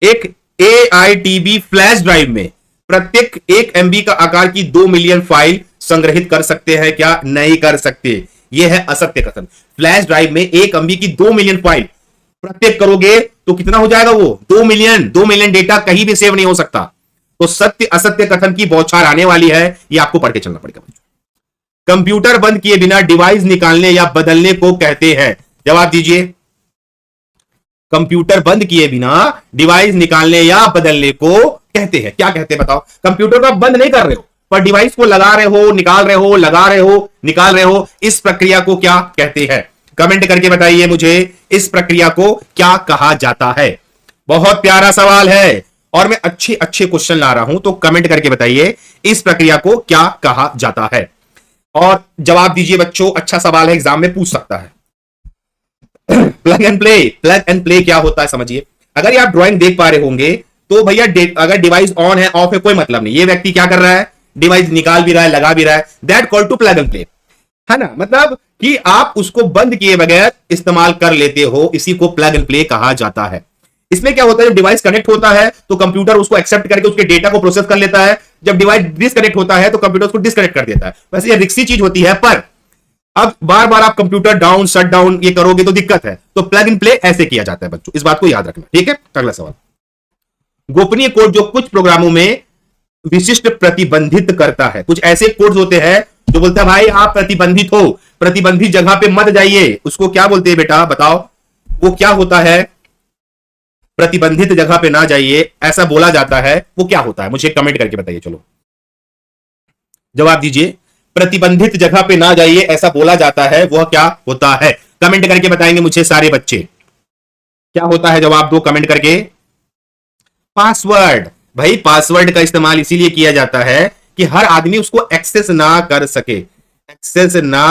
एक AITB फ्लैश ड्राइव में प्रत्येक 1 MB का आकार की 2 मिलियन फाइल संग्रहित कर सकते हैं क्या? नहीं कर सकते। यह है असत्य कथन। फ्लैश ड्राइव में 1 MB की 2 मिलियन फाइल प्रत्येक करोगे तो कितना हो जाएगा? वो 2 मिलियन। 2 मिलियन डेटा कहीं भी सेव नहीं हो सकता। तो सत्य असत्य कथन की बौछार आने वाली है, यह आपको पढ़ के चलना पड़ेगा। कंप्यूटर बंद किए बिना डिवाइस निकालने या बदलने को कहते हैं। जवाब दीजिए। कंप्यूटर बंद किए बिना डिवाइस निकालने या बदलने को कहते हैं। क्या कहते हैं बताओ? कंप्यूटर को आप बंद नहीं कर रहे हो, पर डिवाइस को लगा रहे हो, निकाल रहे हो, लगा रहे हो, निकाल रहे हो। इस प्रक्रिया को क्या कहते हैं? कमेंट करके बताइए मुझे, इस प्रक्रिया को क्या कहा जाता है? बहुत प्यारा सवाल है और मैं अच्छे अच्छे क्वेश्चन ला रहा हूं, तो कमेंट करके बताइए इस प्रक्रिया को क्या कहा जाता है। और जवाब दीजिए बच्चों, अच्छा सवाल है, एग्जाम में पूछ सकता है। Plug and play. Plug and play क्या होता है समझिए। अगर ये आप ड्राइंग देख पा रहे होंगे तो भैया अगर डिवाइस ऑन है ऑफ है कोई मतलब नहीं। ये व्यक्ति क्या कर रहा है? डिवाइस निकाल भी रहा है, लगा भी रहा है। That called to plug and play, है ना? मतलब कि आप उसको बंद किए बगैर इस्तेमाल कर लेते हो, इसी को प्लग एंड प्ले कहा जाता है। इसमें क्या होता है? जब डिवाइस कनेक्ट होता है तो कंप्यूटर उसको एक्सेप्ट करके उसके डेटा को प्रोसेस कर लेता है। जब डिवाइस डिसकनेक्ट होता है तो कंप्यूटर उसको डिसकनेक्ट कर देता है। वैसे ये रिक्सी चीज होती है, पर अब बार बार आप कंप्यूटर डाउन शट डाउन ये करोगे तो दिक्कत है। तो प्लग इन प्ले ऐसे किया जाता है बच्चों, इस बात को याद रखना, ठीक है? अगला सवाल। गोपनीय कोड जो कुछ प्रोग्रामों में विशिष्ट प्रतिबंधित करता है। कुछ ऐसे कोड्स होते हैं जो बोलते हैं भाई आप प्रतिबंधित हो, प्रतिबंधित जगह पे मत जाइए। उसको क्या बोलते हैं बेटा बताओ? वो क्या होता है? प्रतिबंधित जगह पे ना जाइए ऐसा बोला जाता है, वो क्या होता है? मुझे कमेंट करके बताइए। चलो जवाब दीजिए। प्रतिबंधित जगह पे ना जाइए ऐसा बोला जाता है, वह क्या होता है? कमेंट करके बताएंगे मुझे सारे बच्चे, क्या होता है? जवाब दो कमेंट करके। पासवर्ड। भाई पासवर्ड का इस्तेमाल इसीलिए किया जाता है कि हर आदमी उसको एक्सेस ना कर सके, एक्सेस ना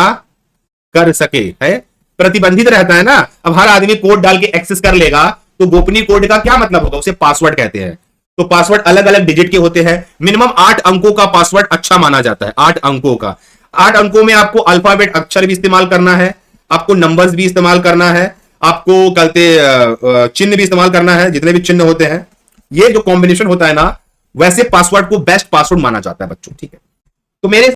कर सके, है प्रतिबंधित रहता है ना। अब हर आदमी कोड डाल के एक्सेस कर लेगा तो गोपनीय कोड का क्या मतलब होगा? उसे पासवर्ड कहते हैं। तो पासवर्ड अलग अलग डिजिट के होते हैं। मिनिमम 8 अंकों का पासवर्ड अच्छा माना जाता है। 8 अंकों का। 8 अंकों में आपको अल्फाबेट अक्षर भी इस्तेमाल करना है, आपको नंबर्स भी इस्तेमाल करना है, आपको कहते चिन्ह भी इस्तेमाल करना है, जितने भी चिन्ह होते हैं। ये जो कॉम्बिनेशन होता है ना, वैसे पासवर्ड को बेस्ट पासवर्ड माना जाता है बच्चों, ठीक है? तो मेरे